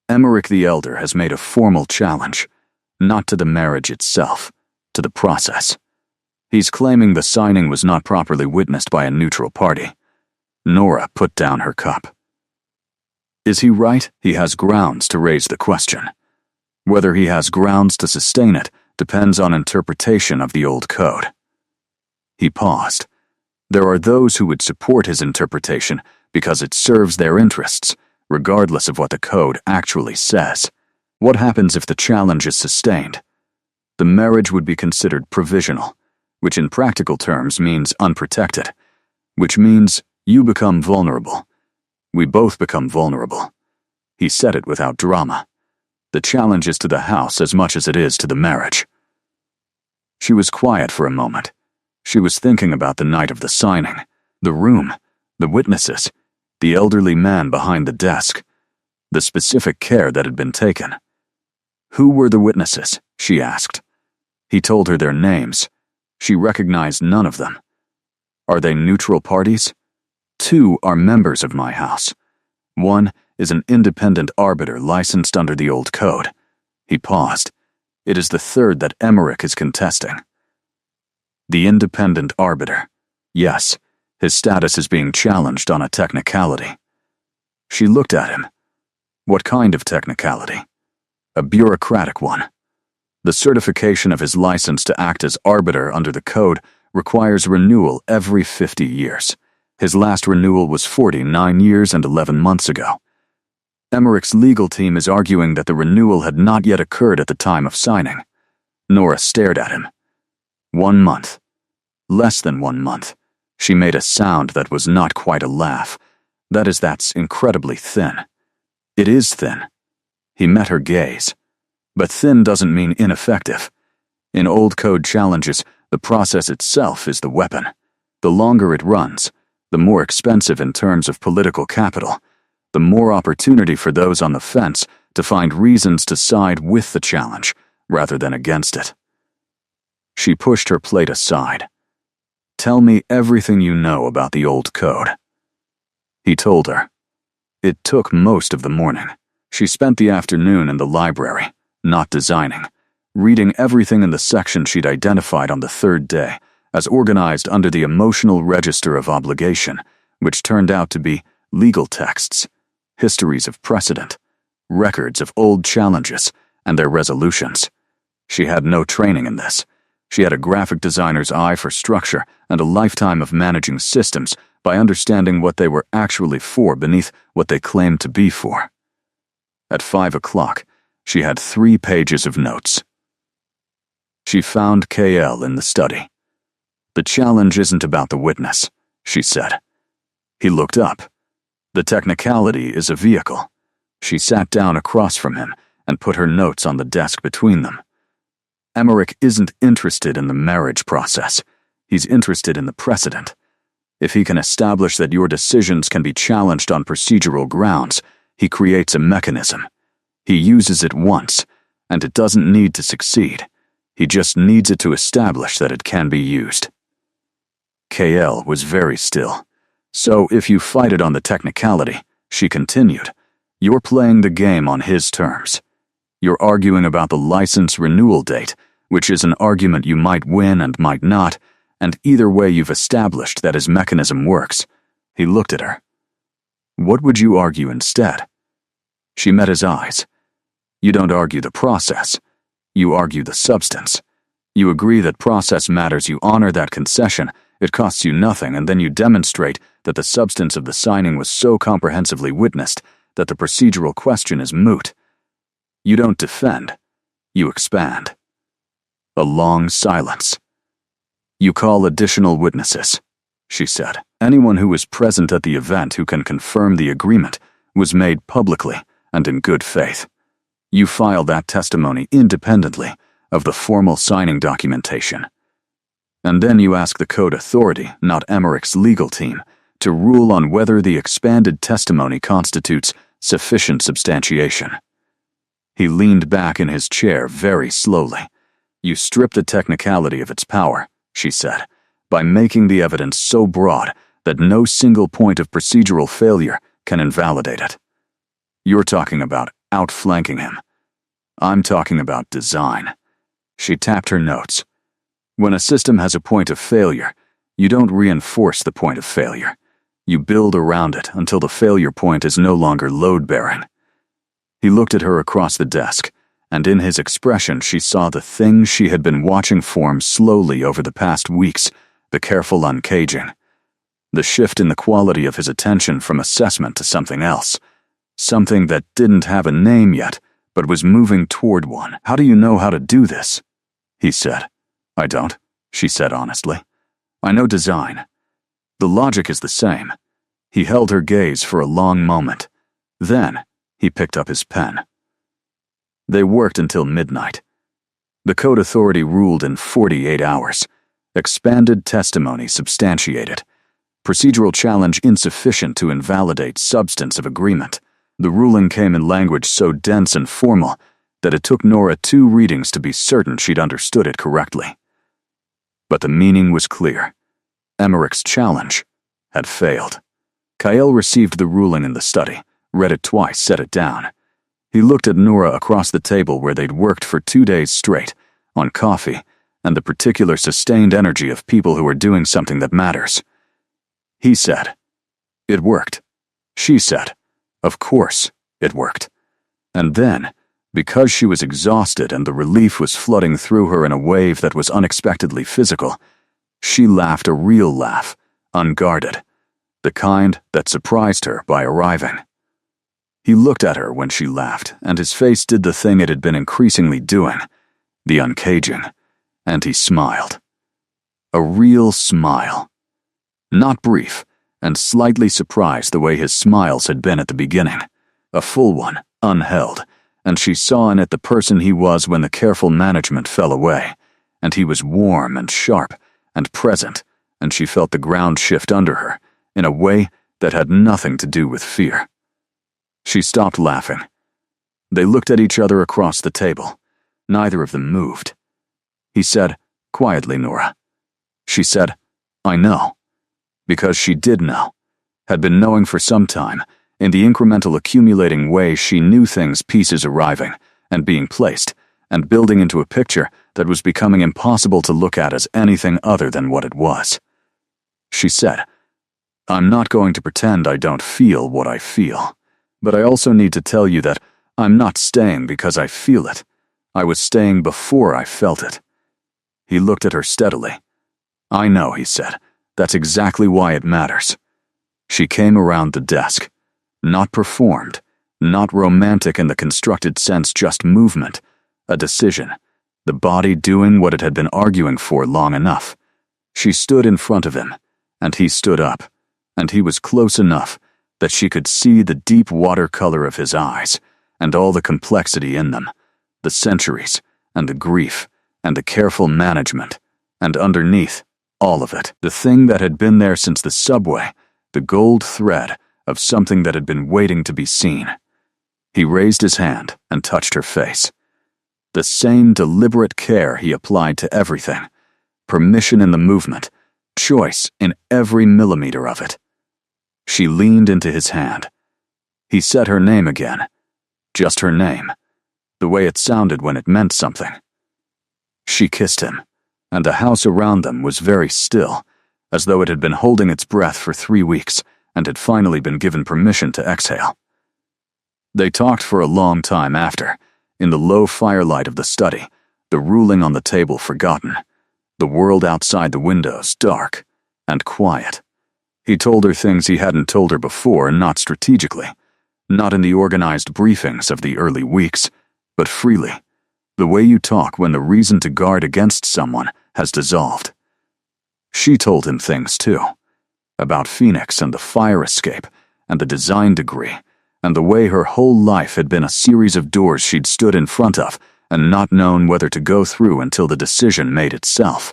Emmerich the Elder has made a formal challenge, not to the marriage itself, to the process. He's claiming the signing was not properly witnessed by a neutral party. Nora put down her cup. Is he right? He has grounds to raise the question. Whether he has grounds to sustain it depends on interpretation of the old code. He paused. There are those who would support his interpretation because it serves their interests, regardless of what the code actually says. What happens if the challenge is sustained? The marriage would be considered provisional, which in practical terms means unprotected, which means you become vulnerable. We both become vulnerable. He said it without drama. The challenge is to the house as much as it is to the marriage. She was quiet for a moment. She was thinking about the night of the signing, the room, the witnesses, the elderly man behind the desk, the specific care that had been taken. Who were the witnesses? She asked. He told her their names. She recognized none of them. Are they neutral parties? 2 are members of my house. 1 is an independent arbiter licensed under the old code. He paused. It is the 3rd that Emmerich is contesting. The independent arbiter. Yes, his status is being challenged on a technicality. She looked at him. What kind of technicality? A bureaucratic one. The certification of his license to act as arbiter under the code requires renewal every 50 years. His last renewal was 49 years and 11 months ago. Emmerich's legal team is arguing that the renewal had not yet occurred at the time of signing. Nora stared at him. 1 month. Less than 1 month. She made a sound that was not quite a laugh. That's incredibly thin. It is thin. He met her gaze. But thin doesn't mean ineffective. In old code challenges, the process itself is the weapon. The longer it runs, the more expensive in terms of political capital, the more opportunity for those on the fence to find reasons to side with the challenge rather than against it. She pushed her plate aside. Tell me everything you know about the old code. He told her. It took most of the morning. She spent the afternoon in the library, not designing, reading everything in the section she'd identified on the third day as organized under the emotional register of obligation, which turned out to be legal texts, histories of precedent, records of old challenges, and their resolutions. She had no training in this. She had a graphic designer's eye for structure and a lifetime of managing systems by understanding what they were actually for beneath what they claimed to be for. At 5 o'clock, she had 3 pages of notes. She found KL in the study. "The challenge isn't about the witness," she said. He looked up. "The technicality is a vehicle." She sat down across from him and put her notes on the desk between them. "Emmerich isn't interested in the marriage process. He's interested in the precedent. If he can establish that your decisions can be challenged on procedural grounds, he creates a mechanism. He uses it once, and it doesn't need to succeed. He just needs it to establish that it can be used." KL was very still. "So if you fight it on the technicality," she continued, "you're playing the game on his terms. You're arguing about the license renewal date, which is an argument you might win and might not, and either way you've established that his mechanism works." He looked at her. "What would you argue instead?" She met his eyes. "You don't argue the process. You argue the substance. You agree that process matters, you honor that concession, it costs you nothing, and then you demonstrate that the substance of the signing was so comprehensively witnessed that the procedural question is moot. You don't defend. You expand." A long silence. "You call additional witnesses," she said. "Anyone who was present at the event who can confirm the agreement was made publicly and in good faith. You file that testimony independently of the formal signing documentation. And then you ask the code authority, not Emmerich's legal team, to rule on whether the expanded testimony constitutes sufficient substantiation." He leaned back in his chair very slowly. "You strip the technicality of its power," she said, "by making the evidence so broad that no single point of procedural failure can invalidate it. You're talking about outflanking him. I'm talking about design." She tapped her notes. "When a system has a point of failure, you don't reinforce the point of failure. You build around it until the failure point is no longer load-bearing." He looked at her across the desk, and in his expression she saw the thing she had been watching form slowly over the past weeks, the careful uncaging. The shift in the quality of his attention from assessment to something else. Something that didn't have a name yet, but was moving toward one. "How do you know how to do this?" he said. "I don't," she said honestly. "I know design. The logic is the same." He held her gaze for a long moment. Then, he picked up his pen. They worked until midnight. The code authority ruled in 48 hours. Expanded testimony substantiated. Procedural challenge insufficient to invalidate substance of agreement. The ruling came in language so dense and formal that it took Nora 2 readings to be certain she'd understood it correctly. But the meaning was clear. Emmerich's challenge had failed. Kyle received the ruling in the study, read it twice, set it down. He looked at Nora across the table where they'd worked for 2 days straight, on coffee, and the particular sustained energy of people who are doing something that matters. He said, "It worked." She said, "Of course, it worked." And then, because she was exhausted and the relief was flooding through her in a wave that was unexpectedly physical, she laughed a real laugh, unguarded, the kind that surprised her by arriving. He looked at her when she laughed, and his face did the thing it had been increasingly doing, the uncaging, and he smiled. A real smile. Not brief, and slightly surprised the way his smiles had been at the beginning. A full one, unheld, and she saw in it the person he was when the careful management fell away, and he was warm and sharp and present, and she felt the ground shift under her, in a way that had nothing to do with fear. She stopped laughing. They looked at each other across the table. Neither of them moved. He said, "Quietly, Nora." She said, "I know." Because she did know, had been knowing for some time, in the incremental accumulating way she knew things, pieces arriving and being placed, and building into a picture that was becoming impossible to look at as anything other than what it was. She said, "I'm not going to pretend I don't feel what I feel, but I also need to tell you that I'm not staying because I feel it. I was staying before I felt it." He looked at her steadily. "I know," he said. "That's exactly why it matters." She came around the desk. Not performed, not romantic in the constructed sense, just movement, a decision, the body doing what it had been arguing for long enough. She stood in front of him, and he stood up, and he was close enough that she could see the deep watercolor of his eyes, and all the complexity in them, the centuries, and the grief, and the careful management, and underneath, all of it, the thing that had been there since the subway, the gold thread of something that had been waiting to be seen. He raised his hand and touched her face. The same deliberate care he applied to everything, permission in the movement, choice in every millimeter of it. She leaned into his hand. He said her name again, just her name, the way it sounded when it meant something. She kissed him, and the house around them was very still, as though it had been holding its breath for 3 weeks and had finally been given permission to exhale. They talked for a long time after, in the low firelight of the study, the ruling on the table forgotten, the world outside the windows dark and quiet. He told her things he hadn't told her before, not strategically, not in the organized briefings of the early weeks, but freely, the way you talk when the reason to guard against someone has dissolved. She told him things too, about Phoenix and the fire escape and the design degree, and the way her whole life had been a series of doors she'd stood in front of and not known whether to go through until the decision made itself.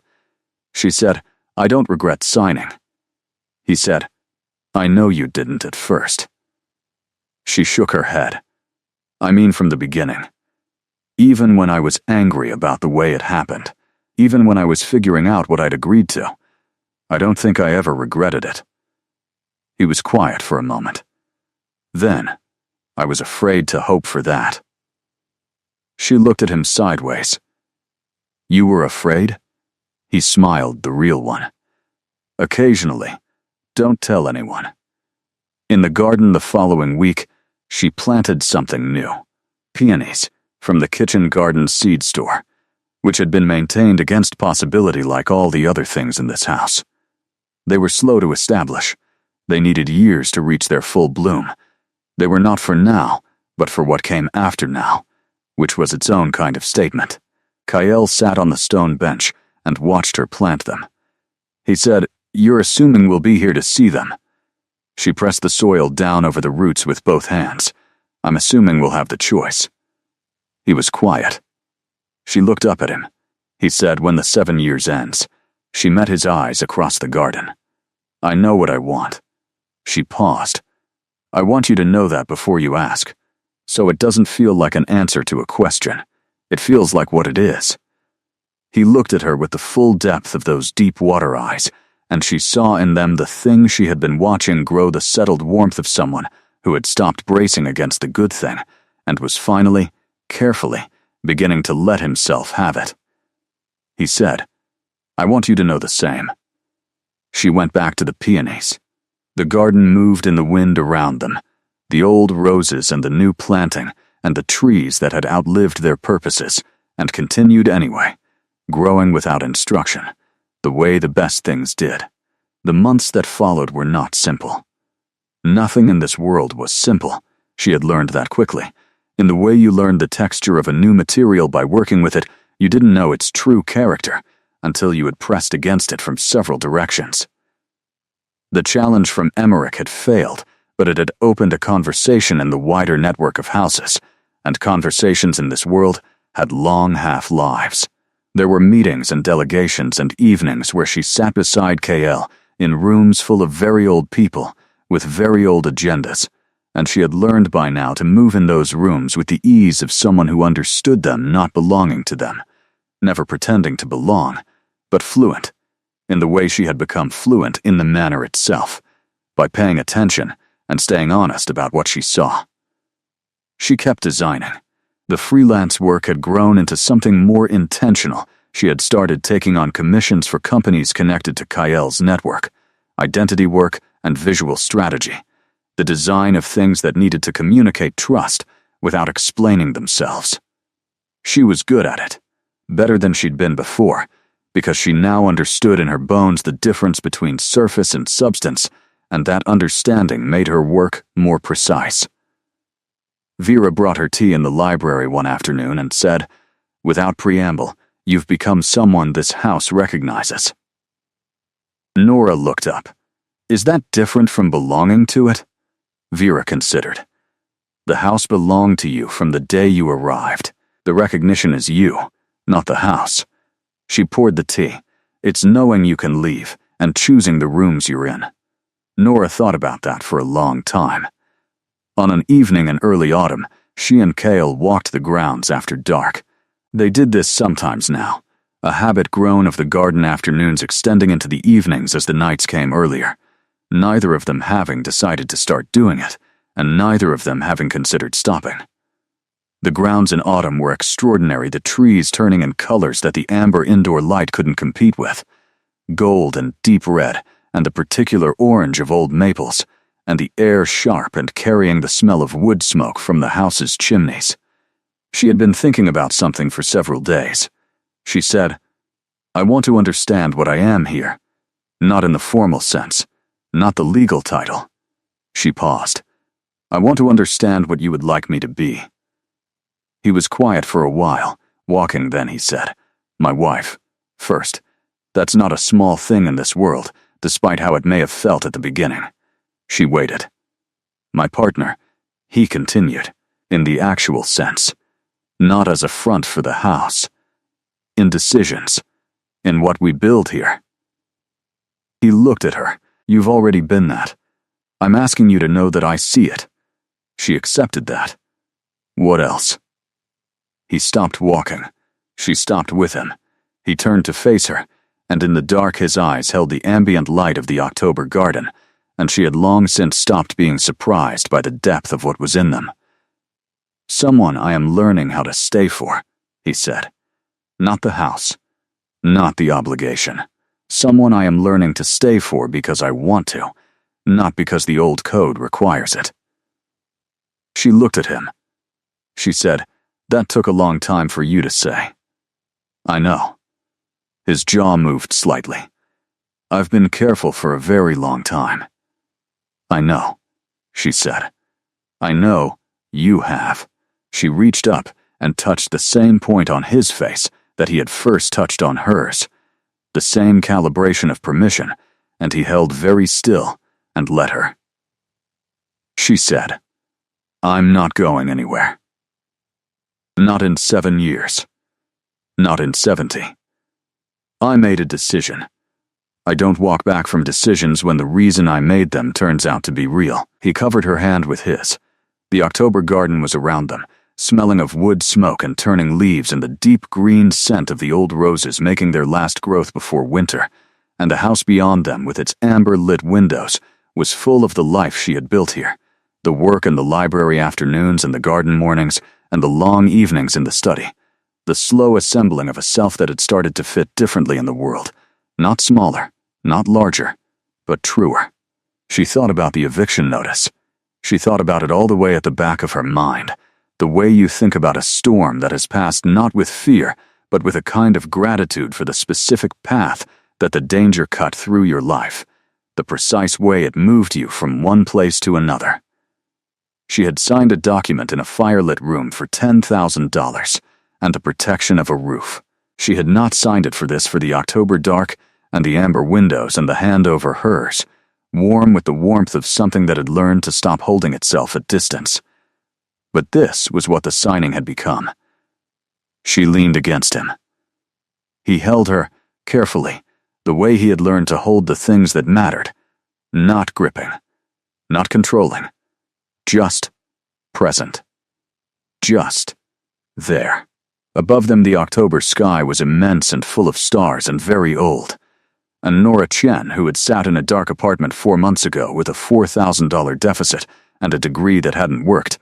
She said, "I don't regret signing." He said, "I know you didn't at first." She shook her head. "I mean from the beginning. Even when I was angry about the way it happened, even when I was figuring out what I'd agreed to, I don't think I ever regretted it." He was quiet for a moment. "Then, I was afraid to hope for that." She looked at him sideways. "You were afraid?" He smiled, the real one. "Occasionally. Don't tell anyone." In the garden the following week, she planted something new. Peonies from the kitchen garden seed store, which had been maintained against possibility like all the other things in this house. They were slow to establish. They needed years to reach their full bloom. They were not for now, but for what came after now, which was its own kind of statement. Kyle sat on the stone bench and watched her plant them. He said, "You're assuming we'll be here to see them." She pressed the soil down over the roots with both hands. "I'm assuming we'll have the choice." He was quiet. She looked up at him. He said, "When the 7 years ends." She met his eyes across the garden. "I know what I want." She paused. "I want you to know that before you ask, so it doesn't feel like an answer to a question. It feels like what it is." He looked at her with the full depth of those deep water eyes, and she saw in them the thing she had been watching grow, the settled warmth of someone who had stopped bracing against the good thing and was finally, carefully, beginning to let himself have it. He said, "I want you to know the same." She went back to the peonies. The garden moved in the wind around them, the old roses and the new planting and the trees that had outlived their purposes and continued anyway, growing without instruction, the way the best things did. The months that followed were not simple. Nothing in this world was simple. She had learned that quickly. In the way you learned the texture of a new material by working with it, you didn't know its true character until you had pressed against it from several directions. The challenge from Emmerich had failed, but it had opened a conversation in the wider network of houses, and conversations in this world had long half-lives. There were meetings and delegations and evenings where she sat beside KL in rooms full of very old people with very old agendas, and she had learned by now to move in those rooms with the ease of someone who understood them not belonging to them, never pretending to belong, but fluent, in the way she had become fluent in the manner itself, by paying attention and staying honest about what she saw. She kept designing. The freelance work had grown into something more intentional. She had started taking on commissions for companies connected to Kyle's network, identity work, and visual strategy, the design of things that needed to communicate trust without explaining themselves. She was good at it, better than she'd been before, because she now understood in her bones the difference between surface and substance, and that understanding made her work more precise. Vera brought her tea in the library one afternoon and said, without preamble, "You've become someone this house recognizes." Nora looked up. "Is that different from belonging to it?" Vera considered. "The house belonged to you from the day you arrived. The recognition is you, not the house." She poured the tea. "It's knowing you can leave and choosing the rooms you're in." Nora thought about that for a long time. On an evening in early autumn, she and Kale walked the grounds after dark. They did this sometimes now, a habit grown of the garden afternoons extending into the evenings as the nights came earlier, neither of them having decided to start doing it, and neither of them having considered stopping. The grounds in autumn were extraordinary, the trees turning in colors that the amber indoor light couldn't compete with, gold and deep red, and the particular orange of old maples, and the air sharp and carrying the smell of wood smoke from the house's chimneys. She had been thinking about something for several days. She said, "I want to understand what I am here. Not in the formal sense, not the legal title." She paused. "I want to understand what you would like me to be." He was quiet for a while, walking, then he said, "My wife, first. That's not a small thing in this world, despite how it may have felt at the beginning." She waited. "My partner," he continued, "in the actual sense. Not as a front for the house. In decisions. In what we build here." He looked at her. "You've already been that. I'm asking you to know that I see it." She accepted that. "What else?" He stopped walking. She stopped with him. He turned to face her, and in the dark his eyes held the ambient light of the October garden, and she had long since stopped being surprised by the depth of what was in them. "Someone I am learning how to stay for," he said. "Not the house. Not the obligation. Someone I am learning to stay for because I want to, not because the old code requires it." She looked at him. She said, "That took a long time for you to say." "I know." His jaw moved slightly. "I've been careful for a very long time." "I know," she said. "I know you have." She reached up and touched the same point on his face that he had first touched on hers, the same calibration of permission, and he held very still and let her. She said, "I'm not going anywhere. Not in 7 years. Not in 70. I made a decision. I don't walk back from decisions when the reason I made them turns out to be real." He covered her hand with his. The October garden was around them, smelling of wood smoke and turning leaves and the deep green scent of the old roses making their last growth before winter, and the house beyond them with its amber-lit windows was full of the life she had built here, the work in the library afternoons and the garden mornings and the long evenings in the study, the slow assembling of a self that had started to fit differently in the world, not smaller, not larger, but truer. She thought about the eviction notice. She thought about it all the way at the back of her mind, the way you think about a storm that has passed not with fear, but with a kind of gratitude for the specific path that the danger cut through your life, the precise way it moved you from one place to another. She had signed a document in a firelit room for $10,000 and the protection of a roof. She had not signed it for this, for the October dark and the amber windows and the hand over hers, warm with the warmth of something that had learned to stop holding itself at distance. But this was what the signing had become. She leaned against him. He held her, carefully, the way he had learned to hold the things that mattered, not gripping, not controlling, just present. Just there. Above them the October sky was immense and full of stars and very old. And Nora Chen, who had sat in a dark apartment 4 months ago with a $4,000 deficit and a degree that hadn't worked,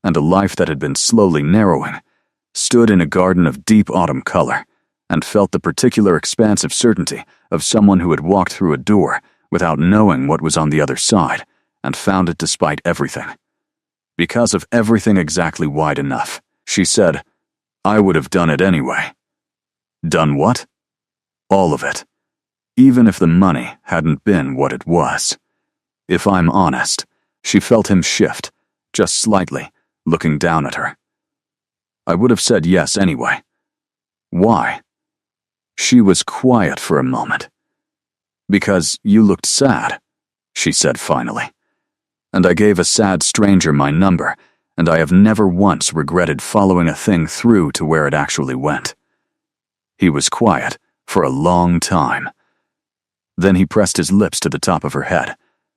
and a life that had been slowly narrowing, stood in a garden of deep autumn color, and felt the particular expansive certainty of someone who had walked through a door without knowing what was on the other side, and found it despite everything. Because of everything exactly wide enough, she said, "I would have done it anyway." Done what? All of it. Even if the money hadn't been what it was. If I'm honest, she felt him shift, just slightly, looking down at her. I would have said yes anyway. Why? She was quiet for a moment. "Because you looked sad," she said finally. And I gave a sad stranger my number, and I have never once regretted following a thing through to where it actually went. He was quiet for a long time. Then he pressed his lips to the top of her head,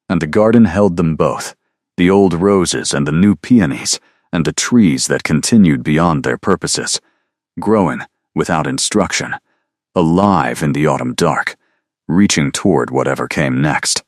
and the garden held them both, the old roses and the new peonies, and the trees that continued beyond their purposes, growing without instruction, alive in the autumn dark, reaching toward whatever came next.